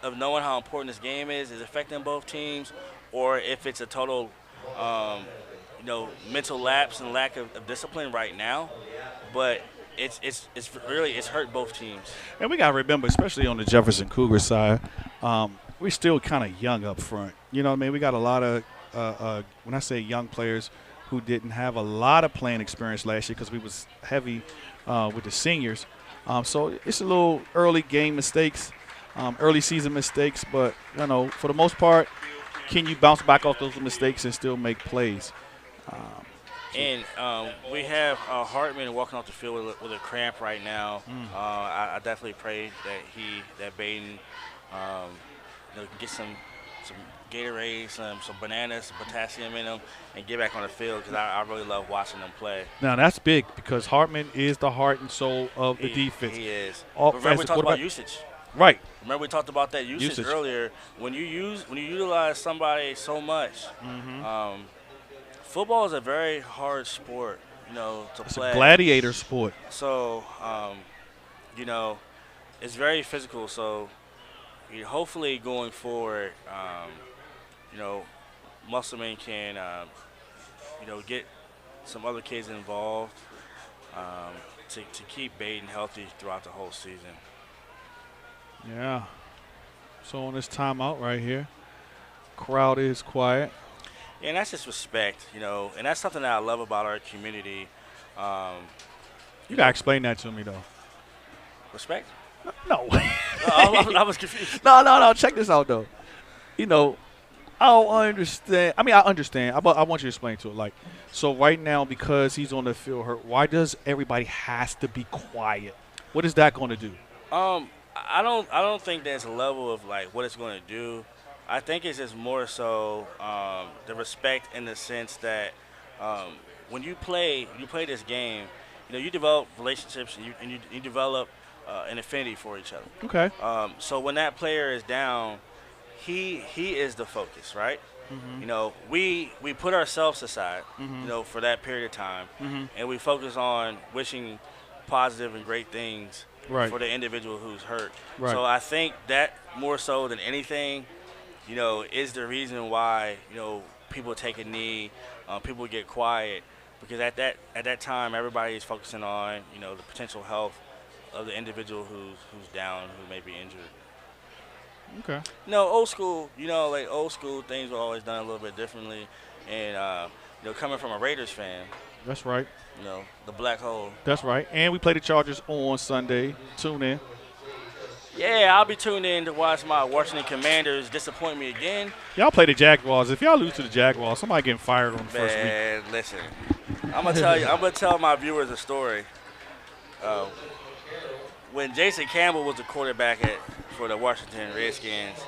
of knowing how important this game is affecting both teams, or if it's a total, mental lapse and lack of discipline right now. But it's hurt both teams. And we got to remember, especially on the Jefferson Cougars side, we're still kind of young up front. You know what I mean? We got a lot of, when I say young players, who didn't have a lot of playing experience last year because we was heavy with the seniors. So it's a little early game mistakes, early season mistakes. But, you know, for the most part, can you bounce back off those mistakes and still make plays? And we have Hartman walking off the field with a cramp right now. I definitely pray that Baden get some Gatorade, some bananas, some potassium in them, and get back on the field because I really love watching them play. Now, that's big because Hartman is the heart and soul of the defense. He is. Remember we talked about usage. Right. Remember we talked about that usage earlier. When you utilize somebody so much, football is a very hard sport, to play. It's a gladiator sport. So, it's very physical. So, hopefully going forward, Musselman can, get some other kids involved to keep Baden healthy throughout the whole season. Yeah. So on this timeout right here, crowd is quiet. Yeah, and that's just respect, and that's something that I love about our community. You gotta explain that to me though. Respect? No. I was confused. No. Check this out though. I don't understand. I mean, I understand. I want you to explain to it. Like, so right now, because he's on the field hurt, why does everybody has to be quiet? What is that going to do? I don't think there's a level of like what it's going to do. I think it's just more so the respect in the sense that when you play this game, you develop relationships and you develop an affinity for each other. Okay. So when that player is down, he is the focus, right? Mm-hmm. We put ourselves aside, for that period of time, and we focus on wishing positive and great things for the individual who's hurt. Right. So I think that more so than anything, is the reason why people take a knee, people get quiet, because at that time everybody is focusing on the potential health of the individual who's down, who may be injured. Okay. Old school, like old school things were always done a little bit differently, and coming from a Raiders fan. That's right. The black hole. That's right. And we play the Chargers on Sunday. Tune in. Yeah, I'll be tuned in to watch my Washington Commanders disappoint me again. Y'all play the Jaguars. If y'all lose to the Jaguars, somebody getting fired on the first week. Man, listen. I'm gonna tell my viewers a story. When Jason Campbell was the quarterback for the Washington Redskins,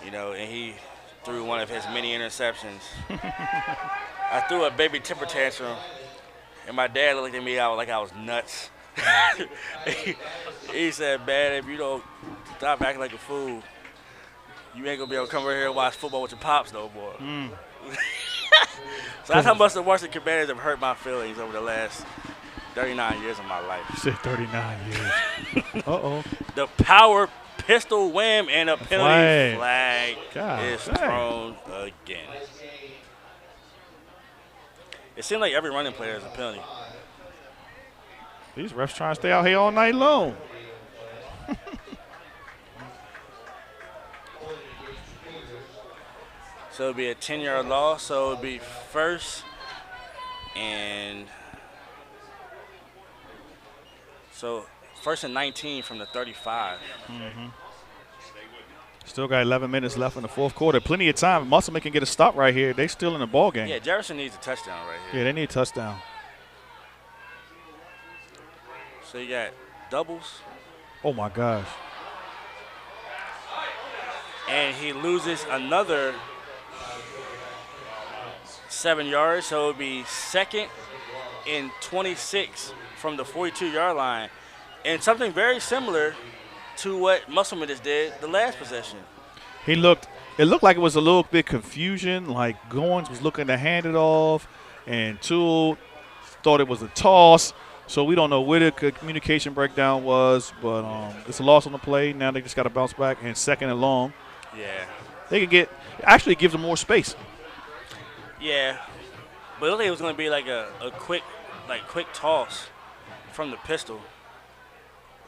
and he threw one of his many interceptions, I threw a baby temper tantrum, and my dad looked at me like I was nuts. He said, "Man, if you don't stop acting like a fool, you ain't gonna be able to come over here and watch football with your pops no more." So that's how much the Washington Commanders have hurt my feelings over the last 39 years of my life. You said 39 years. Uh-oh. The power pistol wham and a penalty flag is thrown again. It seems like every running player has a penalty. These refs trying to stay out here all night long. So it'll be a 10-yard loss. So it'll be first and 19 from the 35. Mm-hmm. Still got 11 minutes left in the fourth quarter. Plenty of time. Musselman can get a stop right here. They still in the ball game. Yeah, Jefferson needs a touchdown right here. Yeah, they need a touchdown. So you got doubles. Oh, my gosh. And he loses another 7 yards. So it'll be second and 26 from the 42-yard line. And something very similar to what Musselman just did the last possession. It looked like it was a little bit confusion, like Goins was looking to hand it off, and Toole thought it was a toss. So we don't know where the communication breakdown was, but it's a loss on the play. Now they just got to bounce back, and second and long. Yeah. They can actually gives them more space. Yeah. But it looked like it was going to be like a quick toss from the pistol.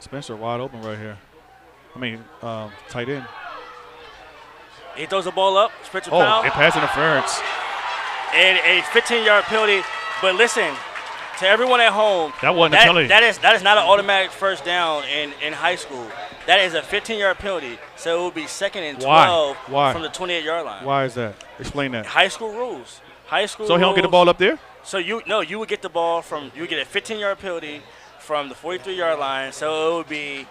Spencer wide open right here. Tight end. He throws the ball up. Spencer Powell. Oh, a pass interference. And a 15-yard penalty. But listen, to everyone at home, that wasn't a penalty. That is not an automatic first down in high school. That is a 15-yard penalty. So it will be second and 12 from the 28-yard line. Why is that? Explain that. High school rules. So he don't get the ball up there? So you would get the ball you would get a 15-yard penalty from the 43-yard line. So it would be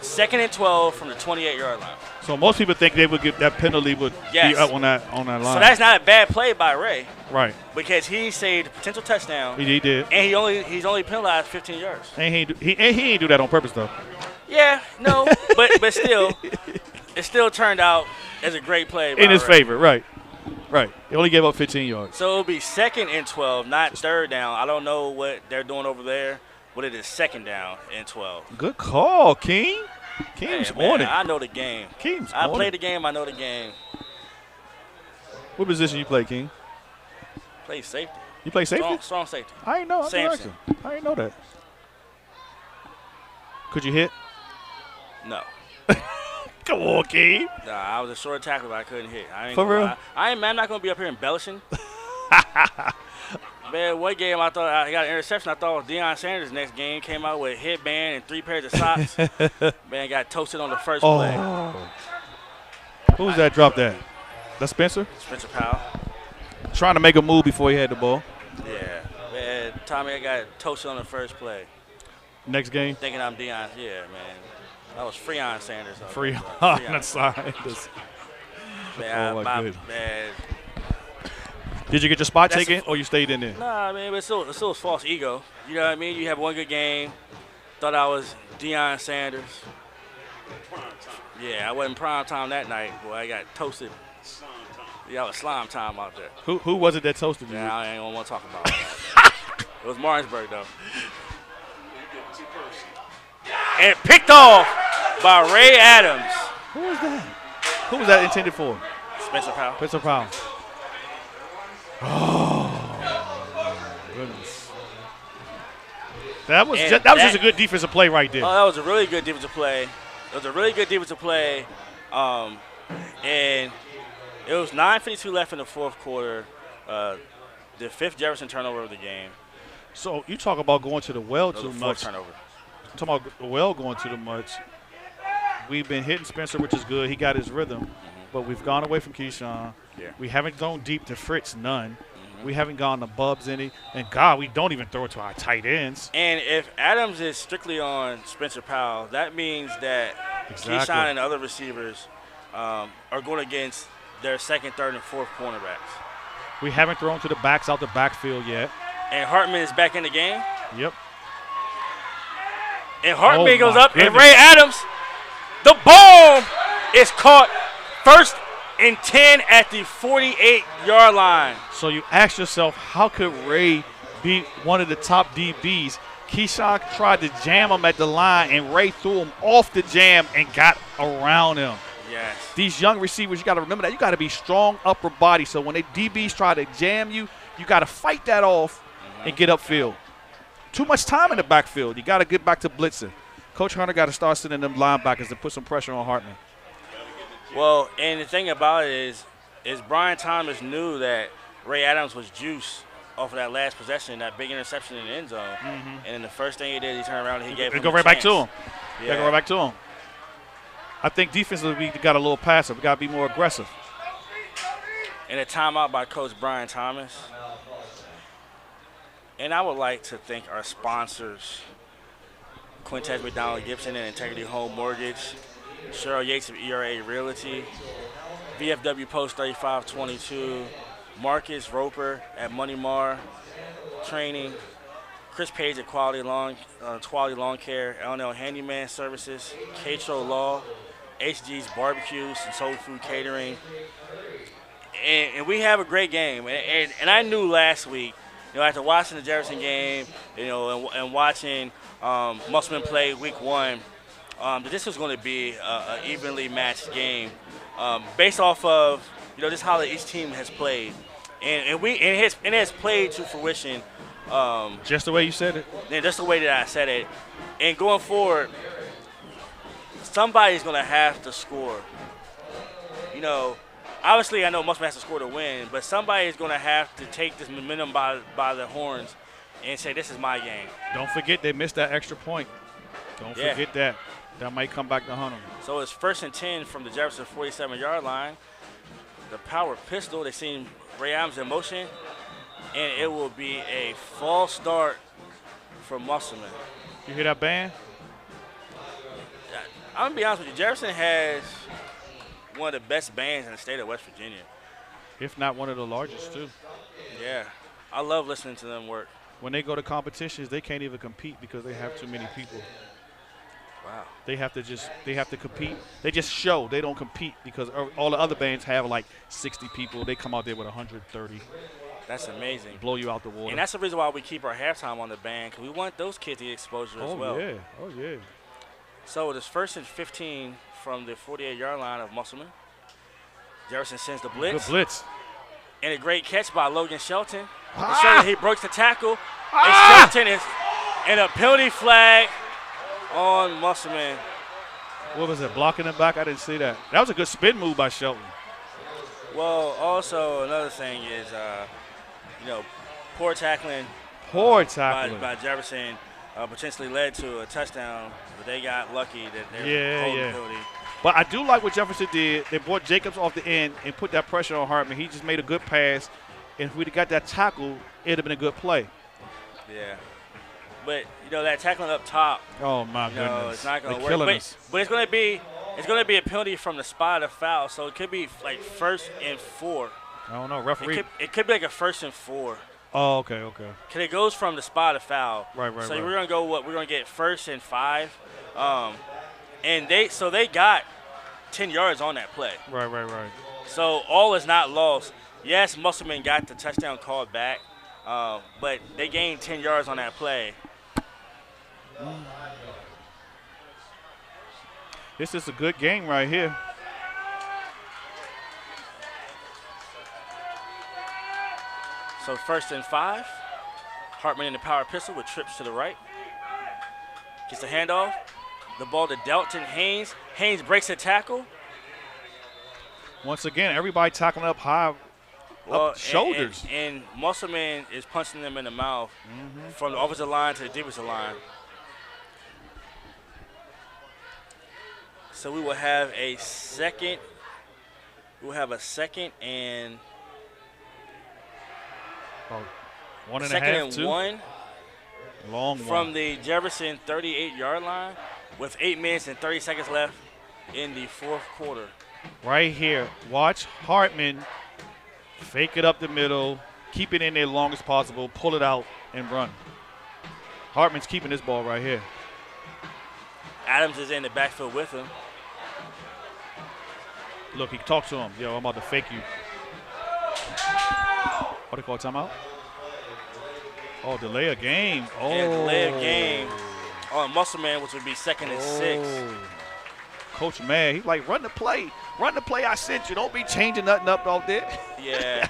second and 12 from the 28-yard line. So most people think they would get that penalty be up on that line. So that's not a bad play by Ray. Right. Because he saved a potential touchdown. He did. And he's only penalized 15 yards. And he ain't do that on purpose though. Yeah, no, but still, it still turned out as a great play by in his Ray. favor, right. Right. He only gave up 15 yards. So it'll be second and 12, not third down. I don't know what they're doing over there, but it is second down and 12. Good call, King. King's on it. I know the game. I play the game. I know the game. What position you play, King? Play safety. You play safety? Strong safety. I ain't know. Samson. I didn't know that. Could you hit? No. Come on, King. Nah, I was a short tackler, but I couldn't hit. For real? I'm not going to be up here embellishing. Man, one game I thought I got an interception. I thought it was Deion Sanders. Next game came out with a headband and 3 pairs of socks. Man, got toasted on the first play. Who was that dropped that? That's Spencer. Spencer Powell. Trying to make a move before he had the ball. Yeah. Man, Tommy, I got toasted on the first play. Next game. Thinking I'm Deion. Yeah, man. That was Freon Sanders. Free on the side. Man, Oh, my goodness. man. Did you get your spot That's taken or you stayed in there? Nah, man, but it's still a false ego. You know what I mean? You have one good game. Thought I was Deion Sanders. Yeah, I wasn't prime time that night. Boy, I got toasted. Yeah, it was slime time out there. Who was it that toasted you? Yeah, I ain't want to talk about that. It was Martinsburg, though. And picked off by Ray Adams. Who was that? Who was that intended for? Spencer Powell. Spencer Powell. Oh, goodness. That was just a good defensive play right there. Oh, that was a really good defensive play. It was a really good defensive play. And it was 9:52 left in the fourth quarter. The fifth Jefferson turnover of the game. So you talk about going to the well too much. Turnover. Talking about the well going too much. We've been hitting Spencer, which is good. He got his rhythm. But we've gone away from Keyshawn. Yeah. We haven't gone deep to Fritz, none. We haven't gone to Bubs any. And, God, we don't even throw it to our tight ends. And if Adams is strictly on Spencer Powell, that means that Keyshawn and other receivers are going against their second, third, and fourth cornerbacks. We haven't thrown to the backs out the backfield yet. And Hartman is back in the game. Yep. And Hartman goes up, goodness. and Ray Adams, the bomb is caught first and 10 at the 48-yard line. So you ask yourself, how could Ray be one of the top DBs? Keyshawn tried to jam him at the line, and Ray threw him off the jam and got around him. Yes. These young receivers, you got to remember that. You got to be strong upper body. So when they DBs try to jam you, you got to fight that off and get upfield. Too much time in the backfield. You got to get back to blitzing. Coach Hunter got to start sending them linebackers and put some pressure on Hartman. Well, and the thing about it is Brian Thomas knew that Ray Adams was juice off of that last possession, that big interception in the end zone. And then the first thing he did, he turned around and he gave him go a right back to him. Yeah. Yeah, go right back to him. I think defensively we got a little passive. We got to be more aggressive. And a timeout by Coach Brian Thomas. And I would like to thank our sponsors, Quintez McDonald Gibson and Integrity Home Mortgage, Cheryl Yates of ERA Realty, VFW Post 3522, Marcus Roper at Money Mar Training, Chris Page at Quality Lawn Care, L&L Handyman Services, Catro Law, HG's Barbecues and Soul Food Catering. And we have a great game. And I knew last week, after watching the Jefferson game, and watching Musselman play week one, that this was going to be an evenly matched game based off of, just how each team has played. And it has played to fruition. Just the way you said it. Yeah, just the way that I said it. And going forward, somebody's going to have to score. Obviously, I know Musselman has to score to win, but somebody is going to have to take this momentum by the horns and say, this is my game. Don't forget they missed that extra point. Don't forget that. That might come back to hunt them. So it's 1st and 10 from the Jefferson 47-yard line. The power pistol, they seen Ray Adams in motion, and it will be a false start for Musselman. You hear that band? I'm going to be honest with you. Jefferson has one of the best bands in the state of West Virginia. If not one of the largest, too. Yeah. I love listening to them work. When they go to competitions, they can't even compete because they have too many people. Wow. They have to compete. They just show. They don't compete because all the other bands have like 60 people. They come out there with 130. That's amazing. Blow you out the water. And that's the reason why we keep our halftime on the band, because we want those kids to get exposure as well. Oh, yeah. So it is 1st and 15 from the 48-yard line of Musselman. Jefferson sends the blitz. Good blitz. And a great catch by Logan Shelton. He breaks the tackle. And Shelton is in a penalty flag on Musselman. What was it, blocking him back? I didn't see that. That was a good spin move by Shelton. Well, also another thing is, poor tackling. By Jefferson potentially led to a touchdown, but they got lucky that they were holding the penalty. But I do like what Jefferson did. They brought Jacobs off the end and put that pressure on Hartman. He just made a good pass. And if we'd have got that tackle, it would have been a good play. Yeah. But, that tackling up top, Oh, my goodness. it's not going to They're work. killing us. But it's going to be a penalty from the spot of foul, so it could be like 1st and 4. I don't know. Referee. It could be like a 1st and 4. Oh, okay. Because it goes from the spot of foul. Right. So we're going to go we're going to get 1st and 5. And they got 10 yards on that play. Right. So all is not lost. Yes, Musselman got the touchdown called back, but they gained 10 yards on that play. This is a good game right here. So 1st and 5. Hartman in the power pistol with trips to the right. Gets the handoff. The ball to Delton Haynes. Haynes breaks a tackle. Once again, everybody tackling up high, up shoulders. And Musselman is punching them in the mouth from the offensive line to the defensive line. So we will have a second. We'll have a second and About 1.5, second and 2. 1 Long from one. the Jefferson 38-yard line with 8 minutes and 30 seconds left in the 4th quarter. Right here. Watch Hartman fake it up the middle, keep it in there long as possible, pull it out, and run. Hartman's keeping this ball right here. Adams is in the backfield with him. Look, he talked to him. Yo, I'm about to fake you. What do you call timeout? Oh, delay a game. Oh. And delay a game on Musselman, which would be 2nd and 6. Coach mad. He's like, run the play. Run the play I sent you. Don't be changing nothing up out there. Yeah.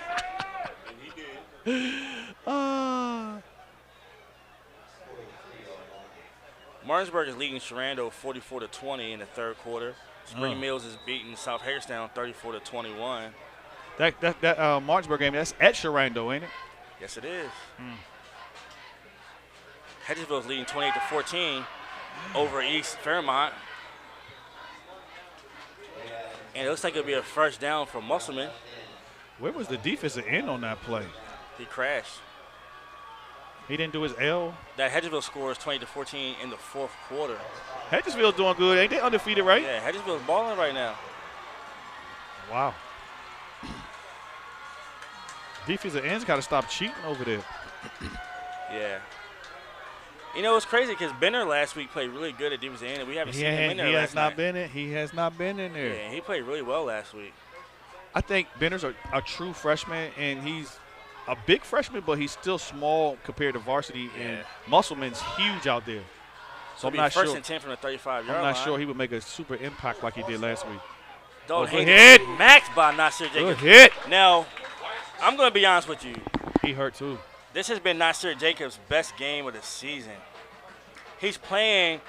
Martinsburg is leading Sharando 44-20 in the 3rd quarter. Spring Mills is beating South Hagerstown 34-21. That Martinsburg game, that's at Sharando, ain't it? Yes, it is. Hedgesville is leading 28-14 over East Fairmont. And it looks like it'll be a first down for Musselman. Where was the defensive end on that play? He crashed. He didn't do his L. That Hedgesville scores 20-14 in the 4th quarter. Hedgesville's doing good. Ain't they undefeated, right? Yeah, Hedgesville's balling right now. Wow. Defensive ends got to stop cheating over there. Yeah. It's crazy because Benner last week played really good at defensive end, and we haven't seen him in there He last has not night. been in. He has not been in there. Yeah, he played really well last week. I think Benner's a true freshman, and he's a big freshman, but he's still small compared to varsity, and Musselman's huge out there. So I'm not sure. 1st and 10 from the 35-yard line. I'm not sure he would make a super impact like he did last week. Don't good hate hit. Maxed by Nasir Jacobs. Good hit. Now, I'm going to be honest with you. He hurt too. This has been Nasir Jacobs' best game of the season. He's playing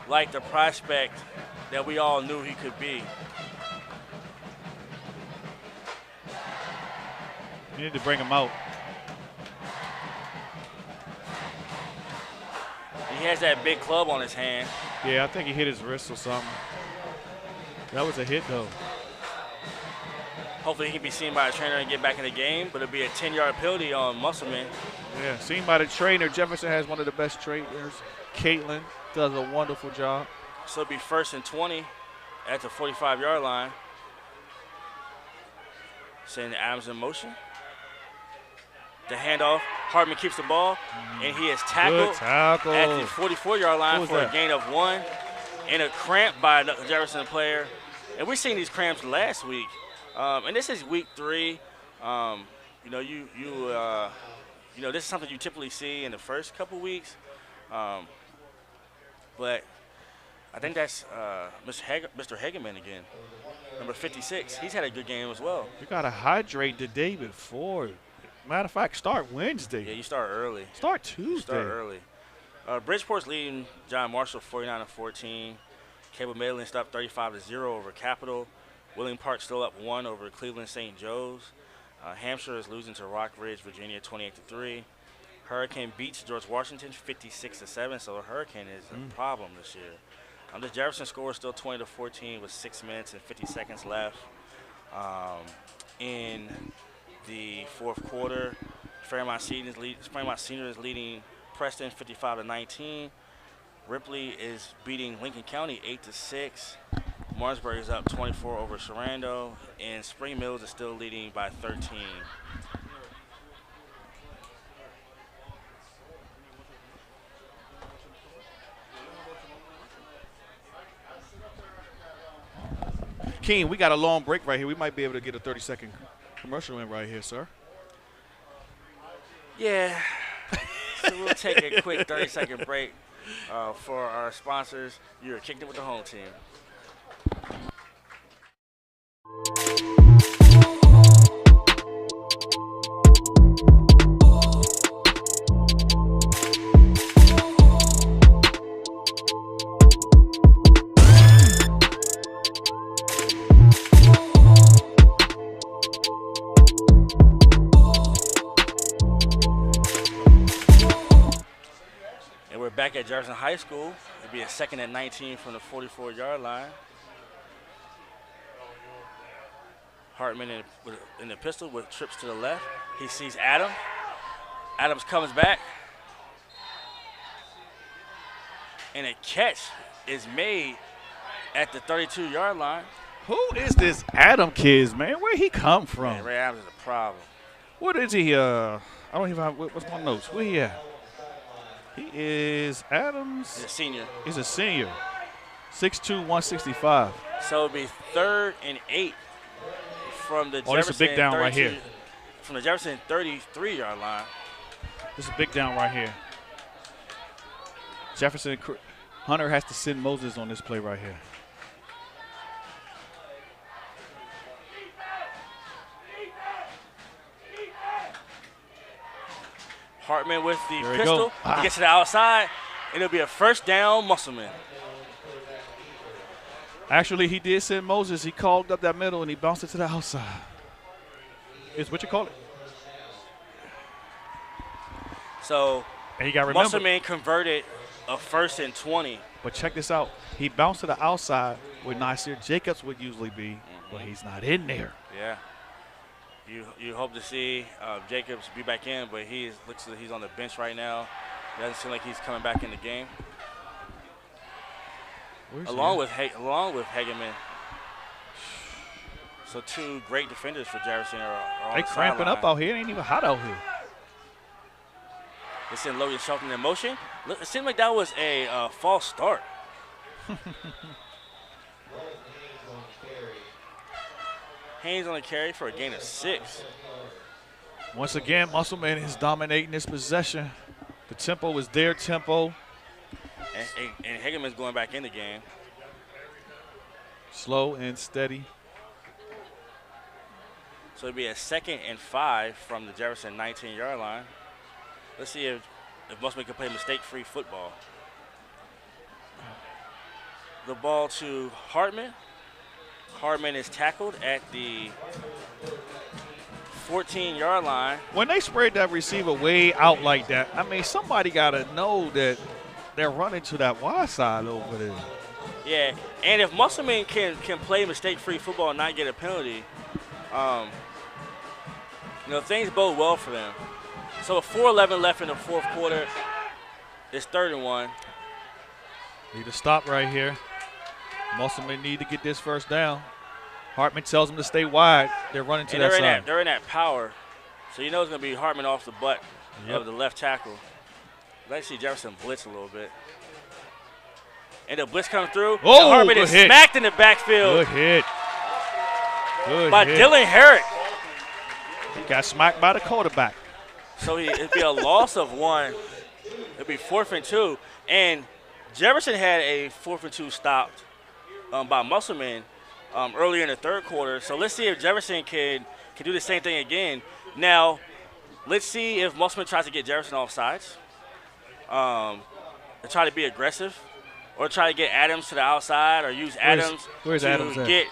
like the prospect that we all knew he could be. You need to bring him out. He has that big club on his hand. Yeah, I think he hit his wrist or something. That was a hit, though. Hopefully he can be seen by a trainer and get back in the game, but it'll be a 10-yard penalty on Musselman. Yeah, seen by the trainer. Jefferson has one of the best trainers. Caitlin does a wonderful job. So it'll be 1st and 20 at the 45-yard line. Sending Adams in motion. The handoff. Hartman keeps the ball, and he is tackled at the 44-yard line for a gain of 1. And a cramp by the Jefferson player. And we've seen these cramps last week. And this is week 3. This is something you typically see in the first couple weeks. But I think that's Mr. Hageman again, number 56. He's had a good game as well. You got to hydrate the day before. Matter of fact, start Wednesday. Yeah, you start early. Start Tuesday. Start early. Bridgeport's leading John Marshall 49-14. Cable Medlin stopped 35-0 over Capital. Willing Park still up 1 over Cleveland St. Joe's. Hampshire is losing to Rockridge, Virginia 28-3. Hurricane beats George Washington 56-7, so the Hurricane is a problem this year. The Jefferson score is still 20-14 with 6 minutes and 50 seconds left. In the fourth quarter, Fairmont Senior is leading Preston 55-19. Ripley is beating Lincoln County 8-6. Martinsburg is up 24 over Sarando, and Spring Mills is still leading by 13. Keen, we got a long break right here. We might be able to get a 30-second commercial in right here, sir. Yeah. So we'll take a quick 30-second break for our sponsors. You're kicking it with the home team. Back at Jefferson High School, it'll be a 2nd and 19 from the 44-yard line. Hartman in the pistol with trips to the left. He sees Adam. Adams comes back. And a catch is made at the 32-yard line. Who is this Adam kid, man? Where he come from? Man, Ray Adams is a problem. What is he? I don't even have, what's my notes? Where he at? He is Adams. He's a senior. He's a senior. 6'2", 165. So it'll be 3rd and 8 from the Jefferson. That's a big down right here. From the Jefferson 33-yard line. This is a big down right here. Jefferson, Hunter has to send Moses on this play right here. Hartman with the pistol. He gets to the outside. It'll be a first down, Musselman. Actually, he did send Moses. He called up that middle, and he bounced it to the outside. It's what you call it. So and he got remembered. Musselman converted a 1st and 20. But check this out. He bounced to the outside where Nasir Jacobs would usually be, but he's not in there. Yeah. You hope to see Jacobs be back in, but looks like he's on the bench right now. It doesn't seem like he's coming back in the game. Along with Hageman. So 2 great defenders for Jefferson are on they the cramping sideline. up out here. It ain't even hot out here. They send Logan Shelton in motion. It seemed like that was a false start. Haynes on the carry for a gain of 6. Once again, Musselman is dominating this possession. The tempo is their tempo. And Hageman's going back in the game. Slow and steady. So it'll be a 2nd and 5 from the Jefferson 19-yard line. Let's see if Musselman can play mistake-free football. The ball to Hartman. Hartman is tackled at the 14-yard line. When they spread that receiver way out like that, I mean, somebody got to know that they're running to that wide side over there. Yeah, and if Musselman can play mistake-free football and not get a penalty, things bode well for them. So with 4:11 left in the fourth quarter, it's 3rd and 1. Need to stop right here. Musselman need to get this first down. Hartman tells them to stay wide. They're running to that side. They're in that power. So you know it's going to be Hartman off the butt of the left tackle. Let's see Jefferson blitz a little bit. And the blitz comes through. Oh, Hartman is smacked in the backfield. Good hit. By Dylan Herrick. He got smacked by the quarterback. So it'd be a loss of 1. It'd be 4th and 2. And Jefferson had a 4th and 2 stopped by Musselman earlier in the 3rd quarter. So let's see if Jefferson can do the same thing again. Now, let's see if Musselman tries to get Jefferson off sides. Try to be aggressive, or try to get Adams to the outside, or use Adams where's to Adams get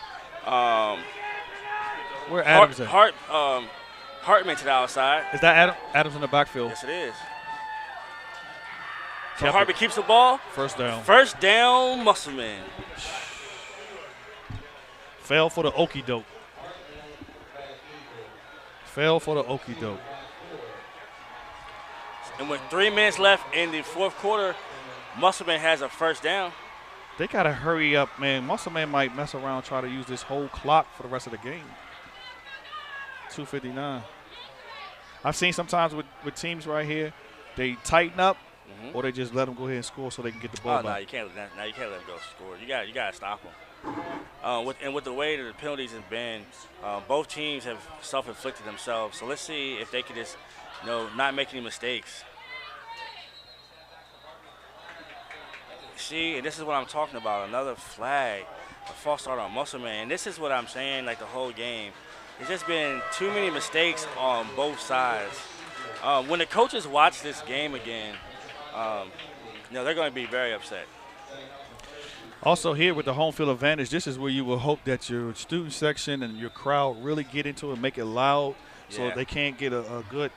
where Adams at? Hartman to the outside. Is that Adams in the backfield? Yes, it is. So Harvey keeps the ball. First down. First down, Musselman. Fell for the okie doke. Fell for the okie doke. And with 3 minutes left in the fourth quarter, Musselman has a first down. They got to hurry up, man. Musselman might mess around, try to use this whole clock for the rest of the game. 2:59. I've seen sometimes with teams right here, they tighten up or they just let them go ahead and score so they can get the ball back. No, you can't. Now you can't let them go score. You got to stop them. With the way that the penalties have been, both teams have self-inflicted themselves. So let's see if they can just, not make any mistakes. See, and this is what I'm talking about. Another flag, a false start on Musselman. And this is what I'm saying, like the whole game. It's just been too many mistakes on both sides. When the coaches watch this game again, they're going to be very upset. Also here with the home field advantage, this is where you will hope that your student section and your crowd really get into it, make it loud so they can't get a good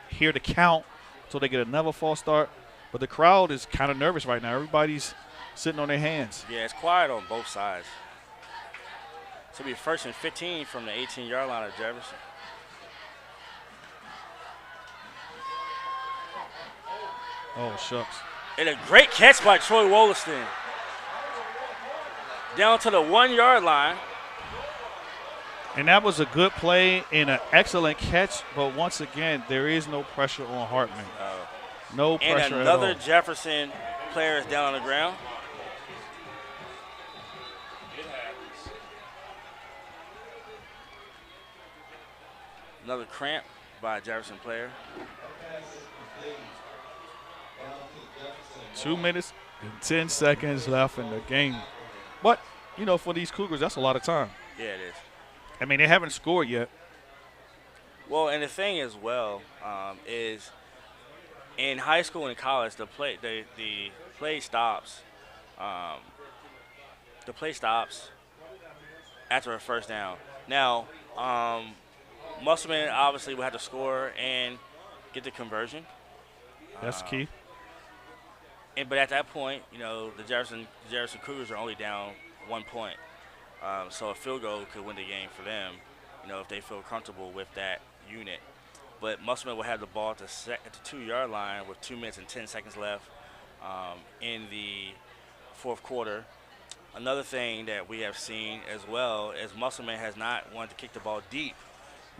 hear the count so they get another false start. But the crowd is kind of nervous right now. Everybody's sitting on their hands. Yeah, it's quiet on both sides. So it'll be 1st and 15 from the 18-yard line of Jefferson. Oh, shucks. And a great catch by Troy Wollaston. Down to the 1-yard line. And that was a good play and an excellent catch. But once again, there is no pressure on Hartman. No pressure at all. And another Jefferson player is down on the ground. Another cramp by a Jefferson player. 2 minutes and 10 seconds left in the game. But, for these Cougars, that's a lot of time. Yeah, it is. I mean, they haven't scored yet. Well, and the thing as well is in high school and college, the play stops. The play stops after a first down. Now, Musselman obviously will have to score and get the conversion. That's key. But at that point, the Jefferson Cougars are only down 1 point. So a field goal could win the game for them, if they feel comfortable with that unit. But Musselman will have the ball at the 2-yard line with 2 minutes and 10 seconds left in the fourth quarter. Another thing that we have seen as well is Musselman has not wanted to kick the ball deep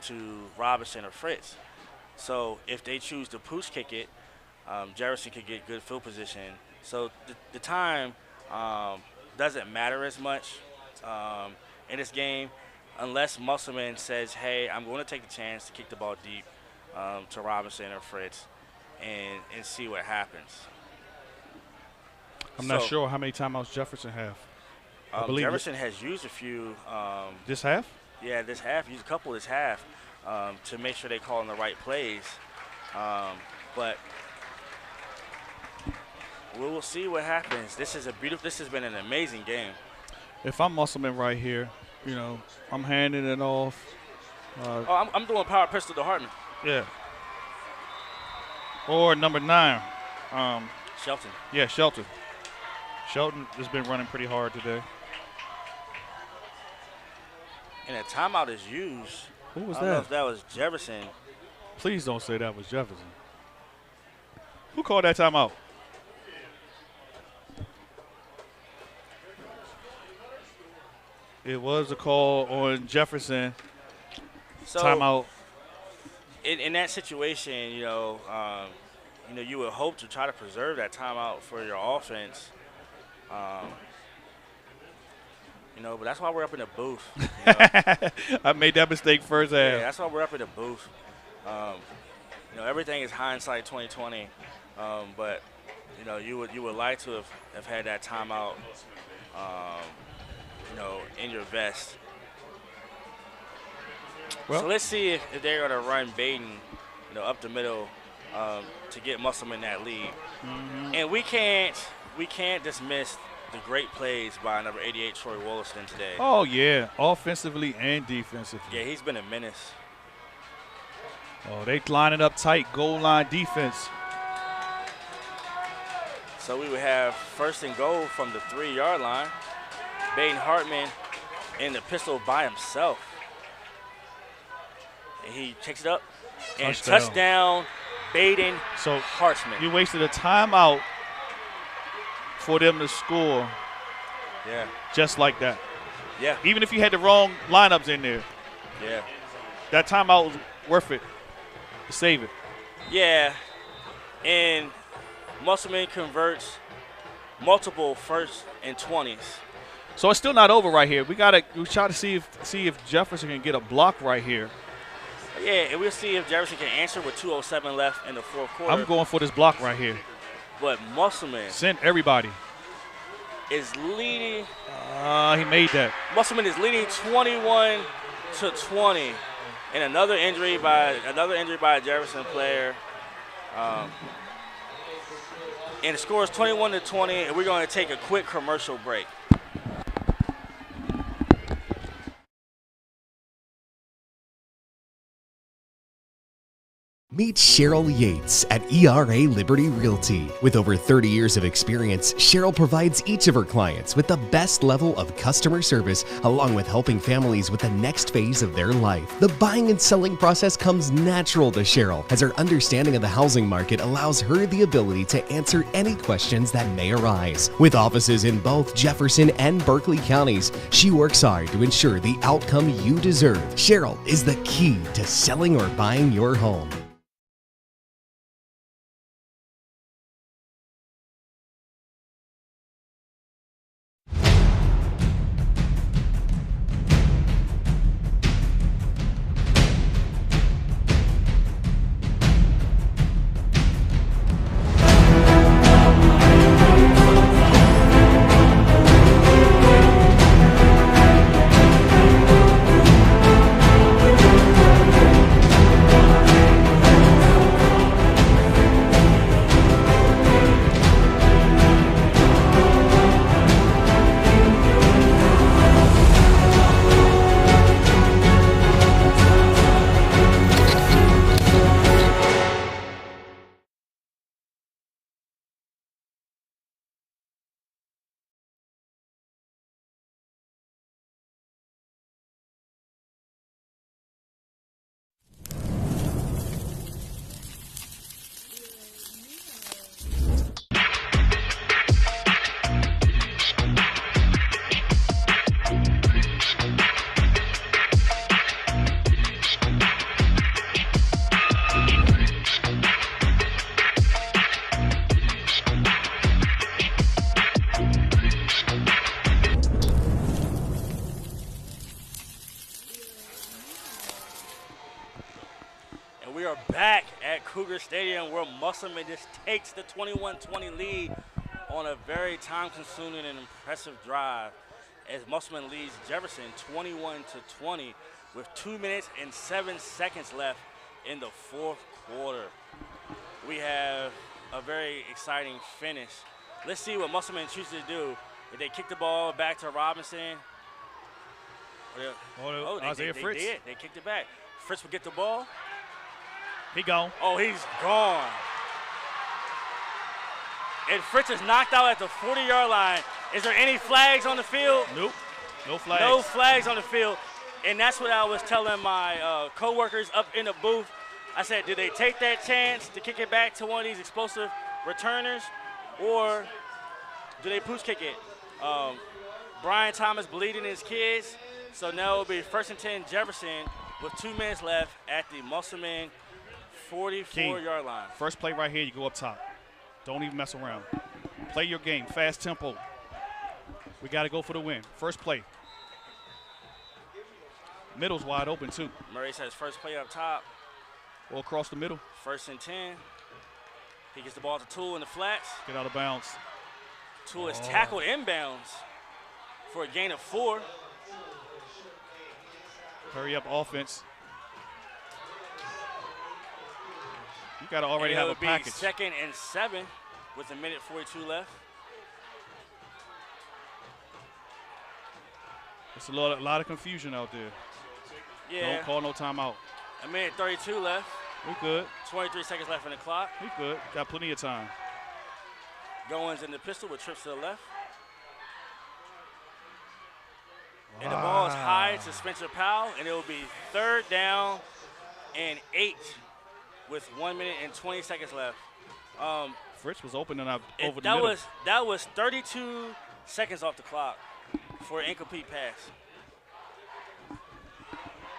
to Robinson or Fritz. So if they choose to pooch kick it, Jefferson could get good field position. So the time doesn't matter as much in this game unless Musselman says, hey, I'm going to take the chance to kick the ball deep to Robinson or Fritz and see what happens. I'm not sure how many timeouts Jefferson have. Jefferson has used a few. This half? Yeah, this half. Used a couple this half to make sure they call in the right plays. But we will see what happens. This has been an amazing game. If I'm Musselman right here, I'm handing it off. I'm doing power pistol to Hartman. Yeah. Or number 9. Shelton. Yeah, Shelton. Shelton has been running pretty hard today. And a timeout is used. Who was I don't know if that was Jefferson. Please don't say that was Jefferson. Who called that timeout? It was a call on Jefferson. So timeout. In that situation, you would hope to try to preserve that timeout for your offense. But that's why we're up in the booth. I made that mistake first half. Yeah, that's why we're up in the booth. Everything is hindsight 2020. But you would like to have had that timeout, in your vest. Well, so let's see if they're going to run Baden, up the middle to get Musselman that lead. Mm-hmm. And we can't dismiss the great plays by number 88 Troy Wollaston today. Oh yeah, offensively and defensively. Yeah, he's been a menace. Oh, they lining up tight, goal line defense. So we would have first and goal from the 3-yard line. Baden Hartman in the pistol by himself. And he takes it up. And touchdown, Baden Hartman. You wasted a timeout for them to score. Yeah. Just like that. Yeah. Even if you had the wrong lineups in there. Yeah. That timeout was worth it to save it. Yeah. And Musselman converts multiple 1st and 20s. So it's still not over right here. We try to see if Jefferson can get a block right here. Yeah, and we'll see if Jefferson can answer with 2:07 left in the 4th quarter. I'm going for this block right here. But Musselman Send everybody. is leading. He made that. Musselman is leading 21-20. And another injury by a Jefferson player. And the score is 21-20, and we're going to take a quick commercial break. Meet Cheryl Yates at ERA Liberty Realty. With over 30 years of experience, Cheryl provides each of her clients with the best level of customer service, along with helping families with the next phase of their life. The buying and selling process comes natural to Cheryl, as her understanding of the housing market allows her the ability to answer any questions that may arise. With offices in both Jefferson and Berkeley counties, she works hard to ensure the outcome you deserve. Cheryl is the key to selling or buying your home. Back at Cougar Stadium, where Musselman just takes the 21-20 lead on a very time-consuming and impressive drive, as Musselman leads Jefferson 21-20 with 2 minutes and 7 seconds left in the 4th quarter. We have a very exciting finish. Let's see what Musselman chooses to do. If they kick the ball back to Robinson. Isaiah Fritz. They did. They kicked it back. Fritz will get the ball. He gone. Oh, he's gone. And Fritz is knocked out at the 40-yard line. Is there any flags on the field? Nope. No flags. No flags on the field. And that's what I was telling my co-workers up in the booth. I said, did they take that chance to kick it back to one of these explosive returners, or do they pooch kick it? Brian Thomas bleeding his kids. So now it'll be 1st and 10 Jefferson with 2 minutes left at the Musselman 44-yard line. First play right here, you go up top. Don't even mess around. Play your game, fast tempo. We got to go for the win. First play. Middle's wide open, too. Murray says first play up top. Or across the middle. 1st and 10. He gets the ball to Toole in the flats. Get out of bounds. Toole is tackled inbounds for a gain of 4. Hurry up offense. You got to already have a package. 2nd and 7 with 1:42 left. It's a lot of confusion out there. Yeah. Don't call no timeout. 1:32 left. We good. 23 seconds left on the clock. We good. Got plenty of time. Goins in the pistol with trips to the left. And the ball is high to Spencer Powell, and it will be 3rd down and 8 with 1 minute and 20 seconds left. Fritz was open and over the that middle. That was 32 seconds off the clock for an incomplete pass.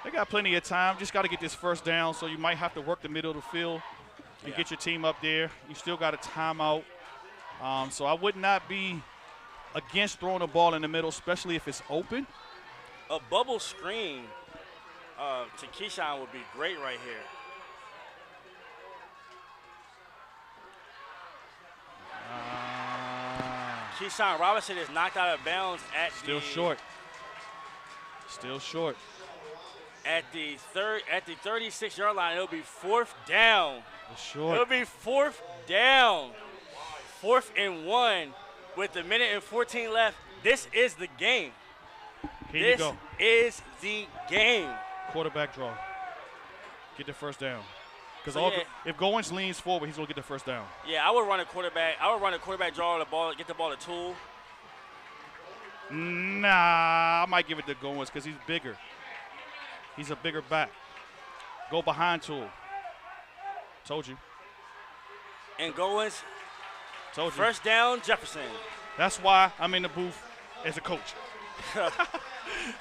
They got plenty of time. Just got to get this first down, so you might have to work the middle of the field and get your team up there. You still got a timeout. So I would not be against throwing the ball in the middle, especially if it's open. A bubble screen to Keyshawn would be great right here. Keyshawn Robinson is knocked out of bounds at Still short. At the 36-yard line. It'll be 4th down. Short. It'll be 4th down. 4th and 1 with a minute and 14 left. This is the game. Here you go. This is the game. Quarterback draw. Get the first down. Because if Goins leans forward, he's going to get the first down. Yeah, I would run a quarterback. I would run a quarterback draw the ball, get the ball to Tool. Nah, I might give it to Goins because he's bigger. He's a bigger back. Go behind Tool. Told you. And Goins, Told you. first down, Jefferson. That's why I'm in the booth as a coach. No,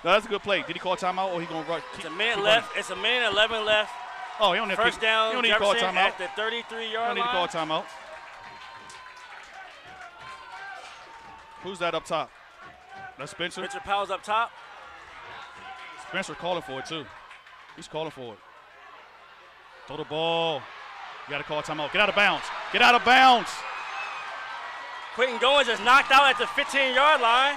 that's a good play. Did he call timeout or he going to run? It's a minute left. It's a minute and 11 left. Oh, he don't need First down, he don't need to call Jefferson timeout. at the 33-yard line. Don't need to call timeout. Who's that up top? That's Spencer. Spencer Powell's up top. Spencer calling for it, too. He's calling for it. Throw the ball. You got to call timeout. Get out of bounds. Get out of bounds. Quentin Goins is knocked out at the 15-yard line.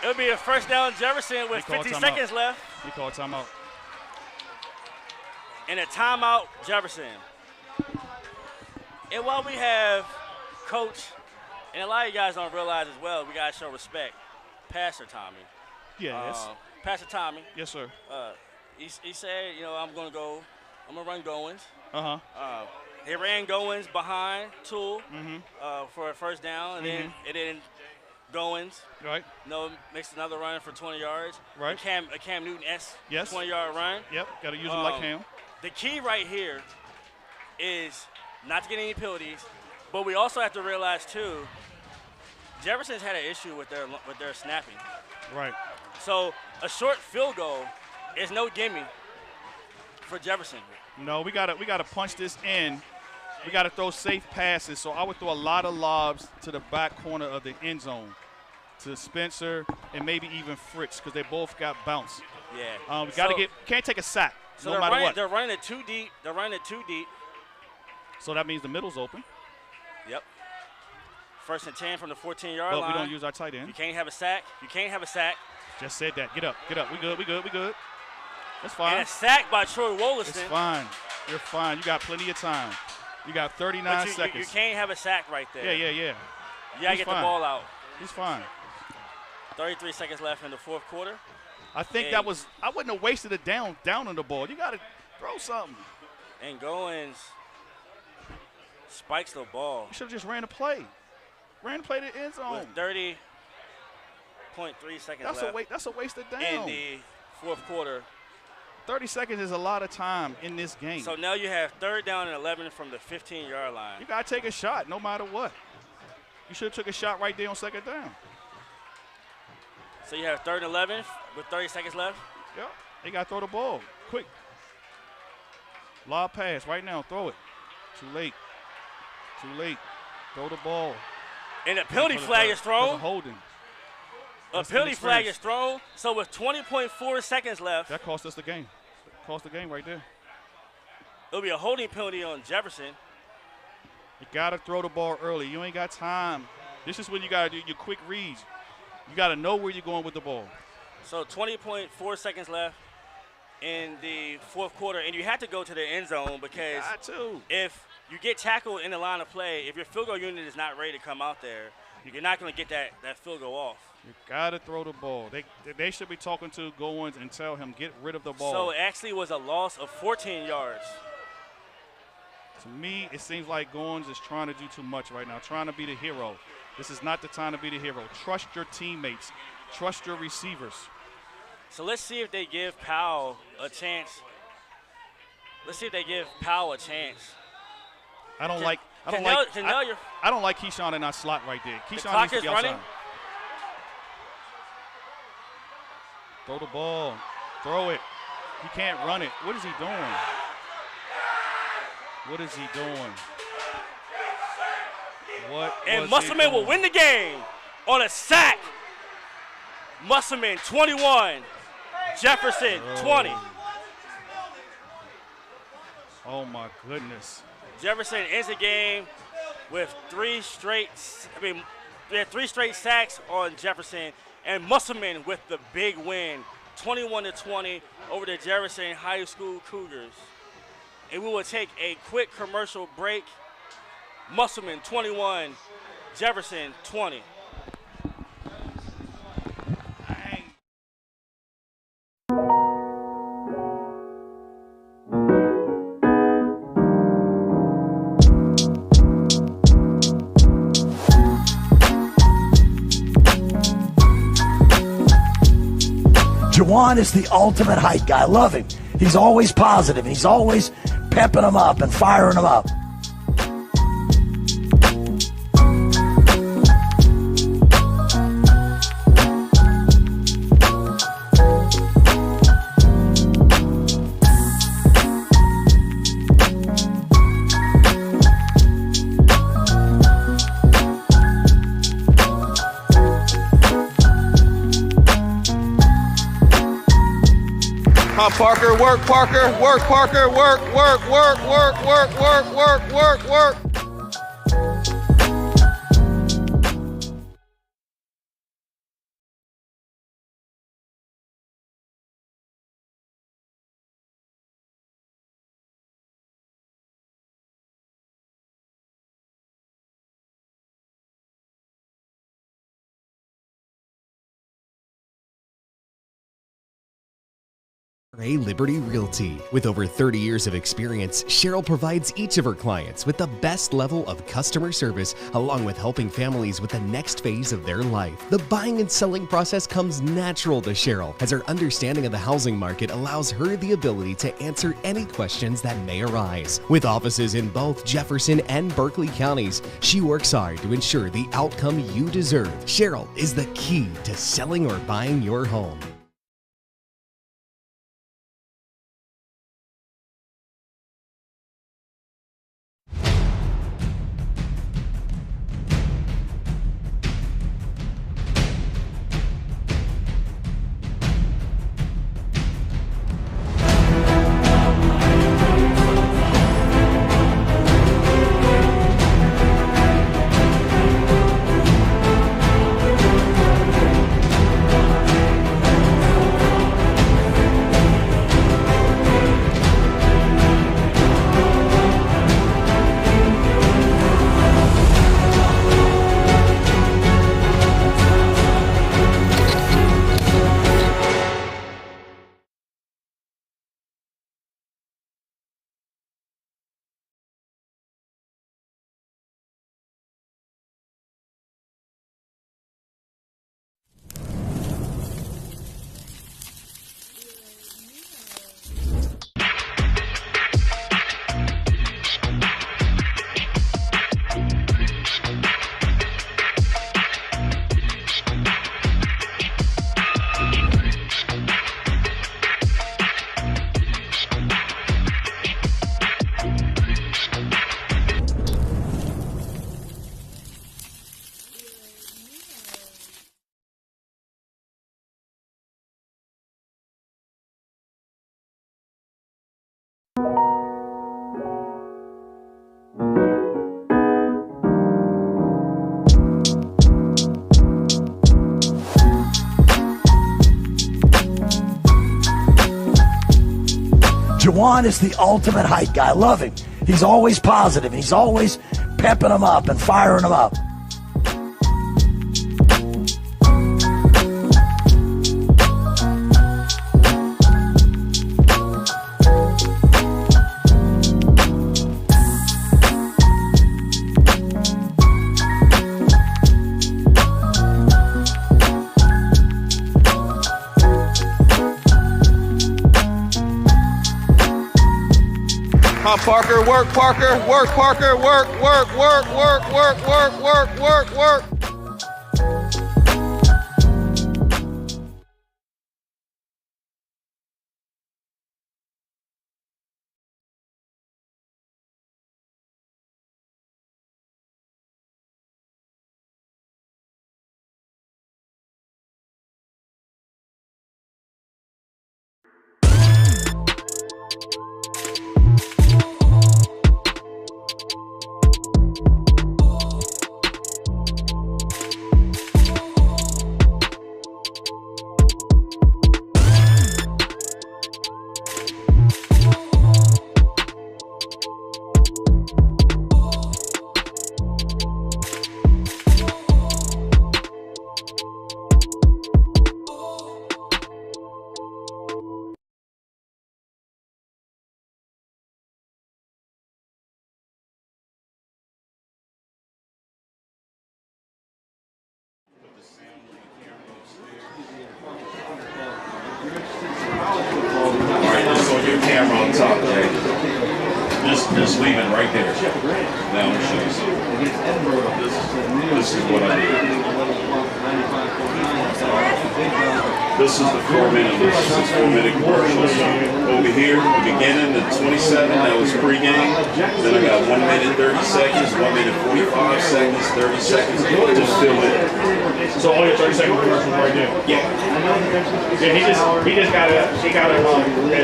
It'll be a first down Jefferson with 50 seconds left. He called timeout. And a timeout Jefferson. And while we have Coach, and a lot of you guys don't realize as well, we got to show respect. Pastor Tommy. Yes. Pastor Tommy. Yes, sir. He said, I'm going to run Goins. Uh-huh. He ran Goins behind Tool for a first down, and then Goins. Right. Makes another run for 20 yards. Right. A Cam Newton-esque 20-yard run. Yep, got to use him like Cam. The key right here is not to get any penalties, but we also have to realize, too, Jefferson's had an issue with their snapping. Right. So a short field goal is no gimme for Jefferson. No, we gotta punch this in. We gotta throw safe passes. So I would throw a lot of lobs to the back corner of the end zone, to Spencer and maybe even Fritz, because they both got bounce. Yeah. We can't take a sack. So no matter what. They're running it too deep. So that means the middle's open. Yep. 1st and 10 from the 14-yard line. But we don't use our tight end. You can't have a sack. Just said that. Get up. We good. That's fine. And a sack by Troy Wollaston. It's fine. You're fine. You got plenty of time. You got 39 seconds. You can't have a sack right there. Yeah. You got to get the ball out. He's fine. 33 seconds left in the 4th quarter. I think I wouldn't have wasted a down on the ball. You got to throw something. And Goins spikes the ball. You should have just ran a play. To the end zone. With 30.3 seconds left. That's a waste of down. In the 4th quarter. 30 seconds is a lot of time in this game. So now you have 3rd down and 11 from the 15-yard line. You got to take a shot no matter what. You should have took a shot right there on 2nd down. So you have 3rd and 11 with 30 seconds left? Yep. They got to throw the ball quick. Lob pass right now. Throw it. Too late. Throw the ball. And a penalty flag is thrown. Holding. A penalty flag is thrown. So with 20.4 seconds left. That cost us the game. Cost the game right there. It'll be a holding penalty on Jefferson. You got to throw the ball early. You ain't got time. This is when you got to do your quick reads. You got to know where you're going with the ball. So 20.4 seconds left in the 4th quarter. And you have to go to the end zone because if you get tackled in the line of play, if your field goal unit is not ready to come out there, you're not going to get that field goal off. You got to throw the ball. They should be talking to Goins and tell him, get rid of the ball. So it actually was a loss of 14 yards. To me, it seems like Goins is trying to do too much right now, trying to be the hero. This is not the time to be the hero. Trust your teammates. Trust your receivers. So let's see if they give Powell a chance. I don't like Keyshawn in our slot right there. Keyshawn needs to be outside. Throw the ball. Throw it. He can't run it. What is he doing? And Musselman will win the game on a sack. Musselman 21, Jefferson 20. Oh my goodness. Jefferson ends the game with three straight sacks on Jefferson, and Musselman with the big win, 21-20 over the Jefferson High School Cougars. And we will take a quick commercial break. Musselman 21, Jefferson 20. Juwan is the ultimate hype guy. I love him. He's always positive. He's always pepping them up and firing them up. Parker, work, Parker, work, Parker, work, work, work, work, work, work, work, work, work. Liberty Realty. With over 30 years of experience, Cheryl provides each of her clients with the best level of customer service, along with helping families with the next phase of their life. The buying and selling process comes natural to Cheryl, as her understanding of the housing market allows her the ability to answer any questions that may arise. With offices in both Jefferson and Berkeley counties, she works hard to ensure the outcome you deserve. Cheryl is the key to selling or buying your home. Juwan is the ultimate hype guy. I love him. He's always positive. He's always pepping them up and firing them up. Come on, Parker, work, Parker, work, Parker, work, work, work, work, work, work, work, work, work. Your camera on top, Jay. Just leave it right there. Now I'm show you. This is what I did. This is the 4-minute commercial. Over here, the beginning, the 27, that was pregame. Then I got 1 minute 30 seconds, 1 minute 45 seconds, 30 seconds. Just fill it. So all your 30-second commercials right there. Yeah. Yeah, he just gotta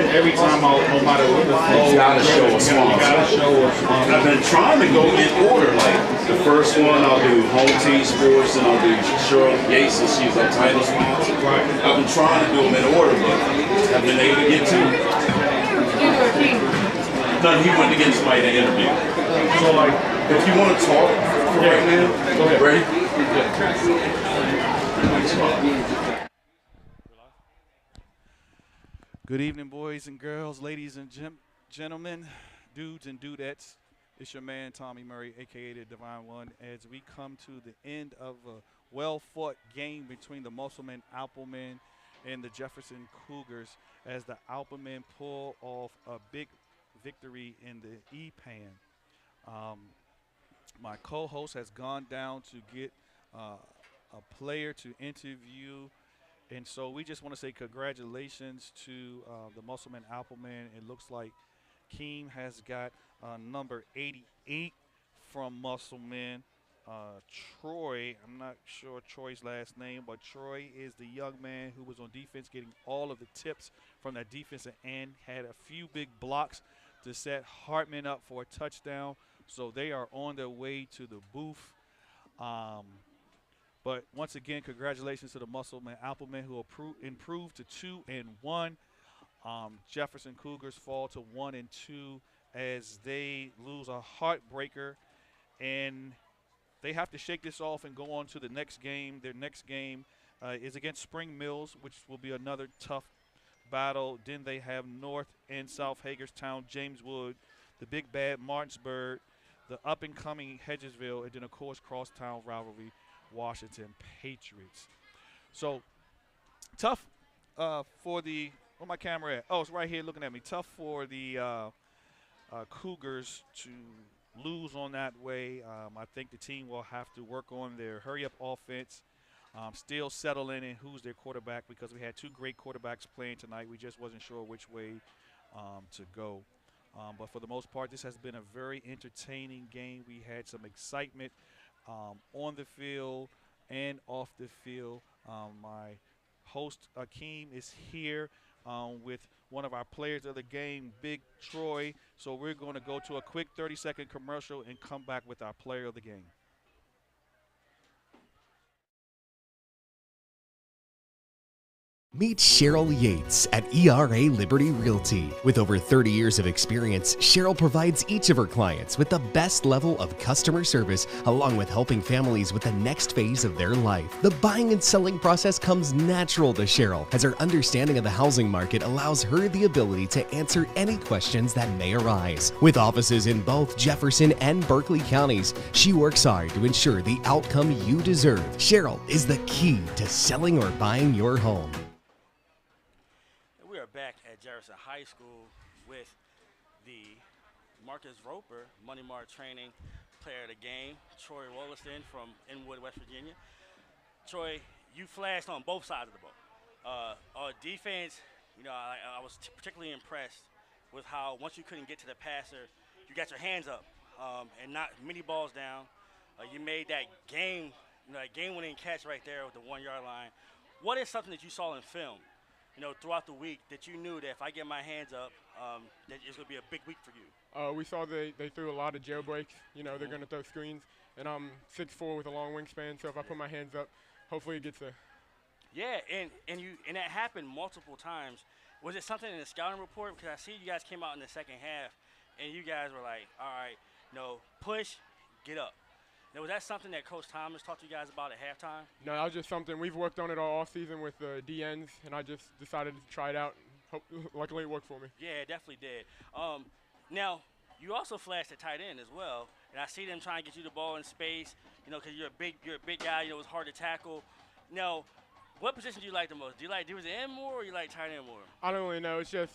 every time no matter what the You gotta show a sponsor. I've been trying to go in order. Like the first one, I'll do Home Team Sports, and I'll do Cheryl Yates, and she's our title sponsor. I've been trying to do them in order, but I've been able to get to. No, he went to get somebody to interview. So, like, if you want to talk for right now, go ahead. Ready? Good evening, boys and girls, ladies and gentlemen, dudes and dudettes. It's your man, Tommy Murray, a.k.a. the Divine One, as we come to the end of a well-fought game between the Musselman Applemen and the Jefferson Cougars, as the Applemen pull off a big victory in the EPAN. My co-host has gone down to get a player to interview, and so we just want to say congratulations to the Musselman Applemen. It looks like Keem has got number 88 from Musselman. Troy, I'm not sure Troy's last name, but Troy is the young man who was on defense getting all of the tips from that defensive end, had a few big blocks to set Hartman up for a touchdown. So they are on their way to the booth. But once again, congratulations to the Musselman Applemen, who improved to 2-1. Jefferson Cougars fall to 1-2 as they lose a heartbreaker, and they have to shake this off and go on to the next game. Their next game is against Spring Mills, which will be another tough battle. Then they have North and South Hagerstown, James Wood, the Big Bad Martinsburg, the up-and-coming Hedgesville, and then, of course, crosstown rivalry, Washington Patriots. So tough for the – where my camera at? Oh, it's right here looking at me. Tough for the Cougars to lose on that way. I think the team will have to work on their hurry-up offense, still settle in who's their quarterback, because we had two great quarterbacks playing tonight. We just wasn't sure which way to go. But for the most part, this has been a very entertaining game. We had some excitement on the field and off the field. My host, Akeem, is here with one of our players of the game, Big Troy. So we're going to go to a quick 30-second commercial and come back with our player of the game. Meet Cheryl Yates at ERA Liberty Realty. With over 30 years of experience, Cheryl provides each of her clients with the best level of customer service, along with helping families with the next phase of their life. The buying and selling process comes natural to Cheryl, as her understanding of the housing market allows her the ability to answer any questions that may arise. With offices in both Jefferson and Berkeley counties, she works hard to ensure the outcome you deserve. Cheryl is the key to selling or buying your home. Back at Jefferson High School with the Marcus Roper, Money Mart Training Player of the Game, Troy Wollaston from Inwood, West Virginia. Troy, you flashed on both sides of the ball. On defense, I was particularly impressed with how once you couldn't get to the passer, you got your hands up and knocked many balls down. You made that game-winning catch right there with the 1 yard line. What is something that you saw in film, throughout the week that you knew that if I get my hands up, that it's going to be a big week for you? We saw they threw a lot of jailbreaks. They're going to throw screens, and I'm 6'4" with a long wingspan, so if I put my hands up, hopefully it gets there. Yeah, and that happened multiple times. Was it something in the scouting report? Because I see you guys came out in the second half, and you guys were like, all right, push, get up. Now, was that something that Coach Thomas talked to you guys about at halftime? No, that was just something. We've worked on it all offseason with the DNs, and I just decided to try it out. Luckily, it worked for me. Yeah, it definitely did. Now, you also flashed at tight end as well, and I see them trying to get you the ball in space, because you're a big guy, it's hard to tackle. Now, what position do you like the most? Do you like defensive end more, or you like tight end more? I don't really know. It's just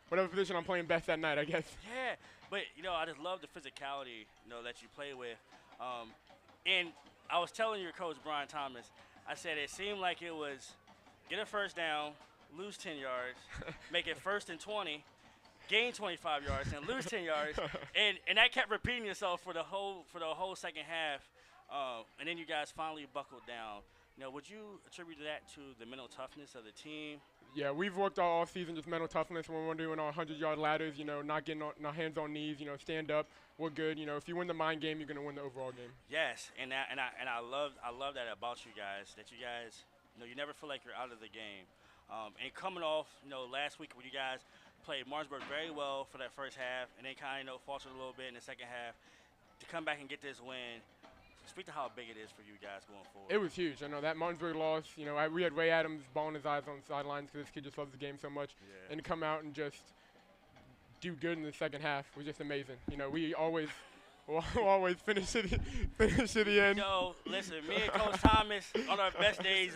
whatever position I'm playing best that night, I guess. Yeah, but, I just love the physicality, that you play with. And I was telling your coach, Brian Thomas, I said it seemed like it was get a first down, lose 10 yards, make it 1st and 20, gain 25 yards, and lose 10 yards. And that kept repeating itself for the whole second half. And then you guys finally buckled down. Would you attribute that to the mental toughness of the team? Yeah, we've worked all season just mental toughness when we're doing our 100-yard ladders, not getting our hands on knees, stand up. We're good. If you win the mind game, you're going to win the overall game. Yes, and I love that about you guys, that you guys, you never feel like you're out of the game. And coming off, last week when you guys played Martinsburg very well for that first half and then kind of, faltered a little bit in the second half, to come back and get this win, speak to how big it is for you guys going forward. It was huge. I know that Martinsburg loss, we had Ray Adams bawling his eyes on the sidelines because this kid just loves the game so much. Yeah. And to come out and just do good in the second half was just amazing. We always finish to the end. Listen, me and Coach Thomas on our best days.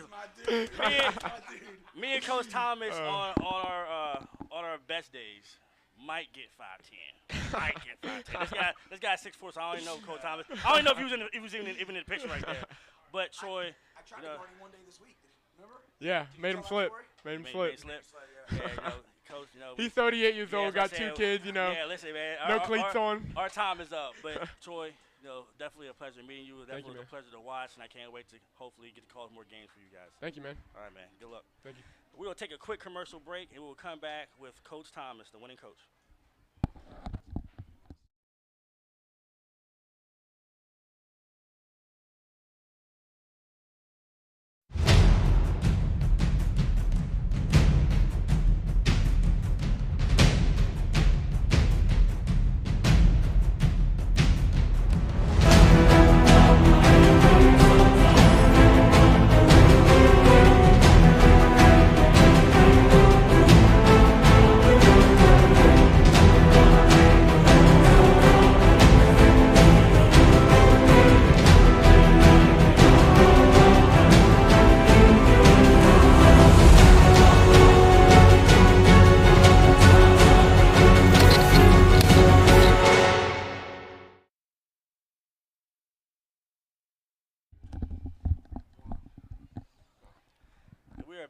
Me and Coach Thomas on our best days might get 5'10". Might get 5'10". This guy's 6'4", so I don't even know Coach Thomas. I don't even know if he was even in the picture right there. But Troy, I tried to guard him one day this week. Remember? Yeah, made him slip. Made him slip. Yeah, Coach, he's 38 years old, got 2 kids, Yeah, listen, man. No cleats on. Our time is up. But, Troy, definitely a pleasure meeting you. Definitely a pleasure to watch, and I can't wait to hopefully get to call more games for you guys. Thank you, man. All right, man. Good luck. Thank you. We will take a quick commercial break, and we will come back with Coach Thomas, the winning coach.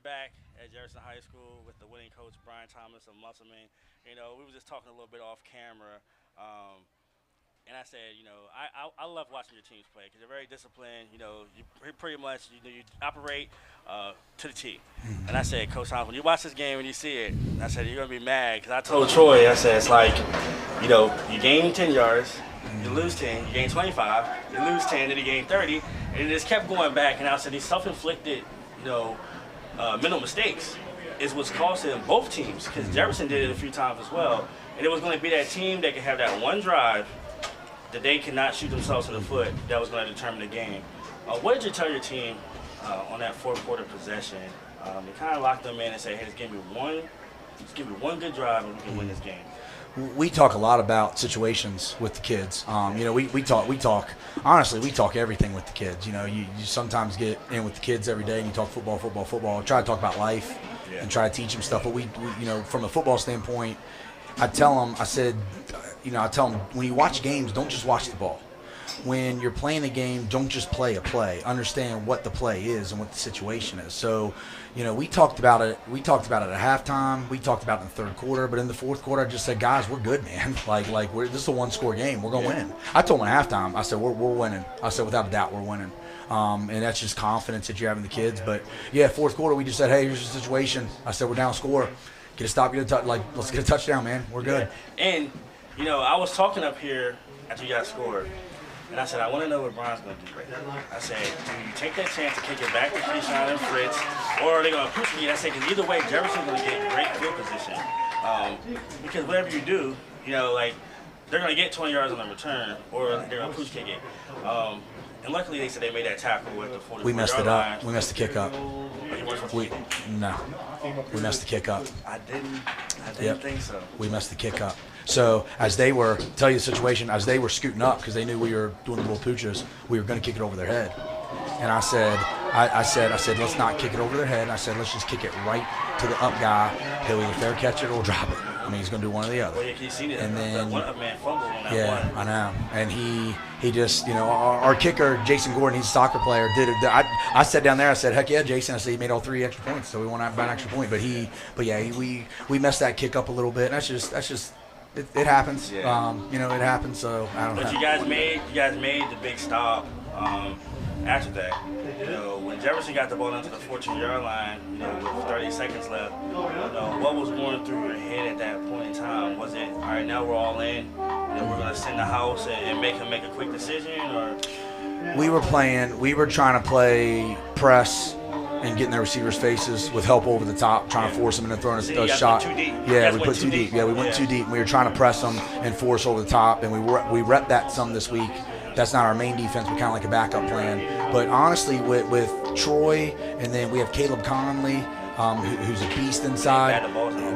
Back at Jefferson High School with the winning coach, Brian Thomas of Musselman. We were just talking a little bit off camera, and I said, I love watching your teams play because they're very disciplined. You pretty much you operate to the T. And I said, Coach Thomas, when you watch this game and you see it, I said you're gonna be mad because I told Troy, I said it's like, you gain 10 yards, you lose 10, you gain 25, you lose 10, then you gain 30, and it just kept going back. And I said these self-inflicted, mental mistakes is what's costing both teams because Jefferson did it a few times as well. And it was going to be that team that could have that one drive that they cannot shoot themselves in the foot that was going to determine the game. What did you tell your team on that fourth quarter possession? You kind of locked them in and say, hey, just give me one good drive and we can win this game. We talk a lot about situations with the kids. We talk honestly, we talk everything with the kids. You sometimes get in with the kids every day and you talk football. Try to talk about life and try to teach them stuff. But we from a football standpoint, I tell them, I said, I tell them, when you watch games, don't just watch the ball. When you're playing a game, don't just play a play. Understand what the play is and what the situation is. So, we talked about it. We talked about it at halftime. We talked about it in the third quarter. But in the fourth quarter, I just said, guys, we're good, man. This is a one-score game. We're gonna win. I told them at halftime. I said, we're winning. I said, without a doubt, we're winning. And that's just confidence that you have in the kids. But yeah, fourth quarter, we just said, hey, here's the situation. I said, we're down score. Get a stop, let's get a touchdown, man. We're good. Yeah. And I was talking up here after you guys scored. And I said, I want to know what Brian's going to do right now. I said, do you take that chance to kick it back to Keyshawn and Fritz, or are they going to push me? I said, because either way, Jefferson's going to get great field position. Because whatever you do, they're going to get 20 yards on the return, or they're going to push kick it. And luckily, they said they made that tackle at the 44-yard line. We messed it up. We messed the kick up. No. We messed the kick up. I didn't think so. We messed the kick up. So as they were, tell you the situation, as they were scooting up because they knew we were doing the little pooches, we were going to kick it over their head. And I said, let's not kick it over their head. I said, let's just kick it right to the up guy. He'll either fair catch it or drop it. I mean, he's going to do one or the other. Well, yeah, he's seen it. And then, one man fumbled on that one. I know. And he just, our kicker, Jason Gordon, he's a soccer player, did it. I sat down there, I said, heck yeah, Jason. I said, he made all 3 extra points, so we won by an extra point. But we messed that kick up a little bit. And that's just it happens. Yeah. It happens. So I don't know. But you guys made the big stop after that. When Jefferson got the ball into the 14-yard line, with 30 seconds left, what was going through your head at that point in time? Was it, all right, now we're all in, we're going to send the house and make him make a quick decision, or? We were trying to play press and getting their receivers' faces with help over the top, trying to force them into throwing a shot. Yeah, we put too deep. Yeah, we went too deep. We were trying to press them and force over the top, and we repped that some this week. That's not our main defense. We kind of like a backup plan. But honestly, with Troy, and then we have Caleb Conley, who's a beast inside.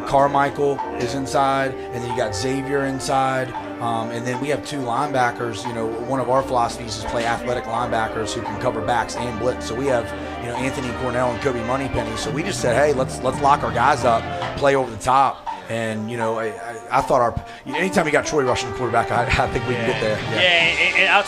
Carmichael is inside, and then you got Xavier inside. And then we have 2 linebackers. One of our philosophies is play athletic linebackers who can cover backs and blitz. So we have, Anthony Cornell and Kobe Moneypenny. So we just said, hey, let's lock our guys up, play over the top. And, I thought anytime you got Troy rushing the quarterback, I think we can get there. Yeah, and I'll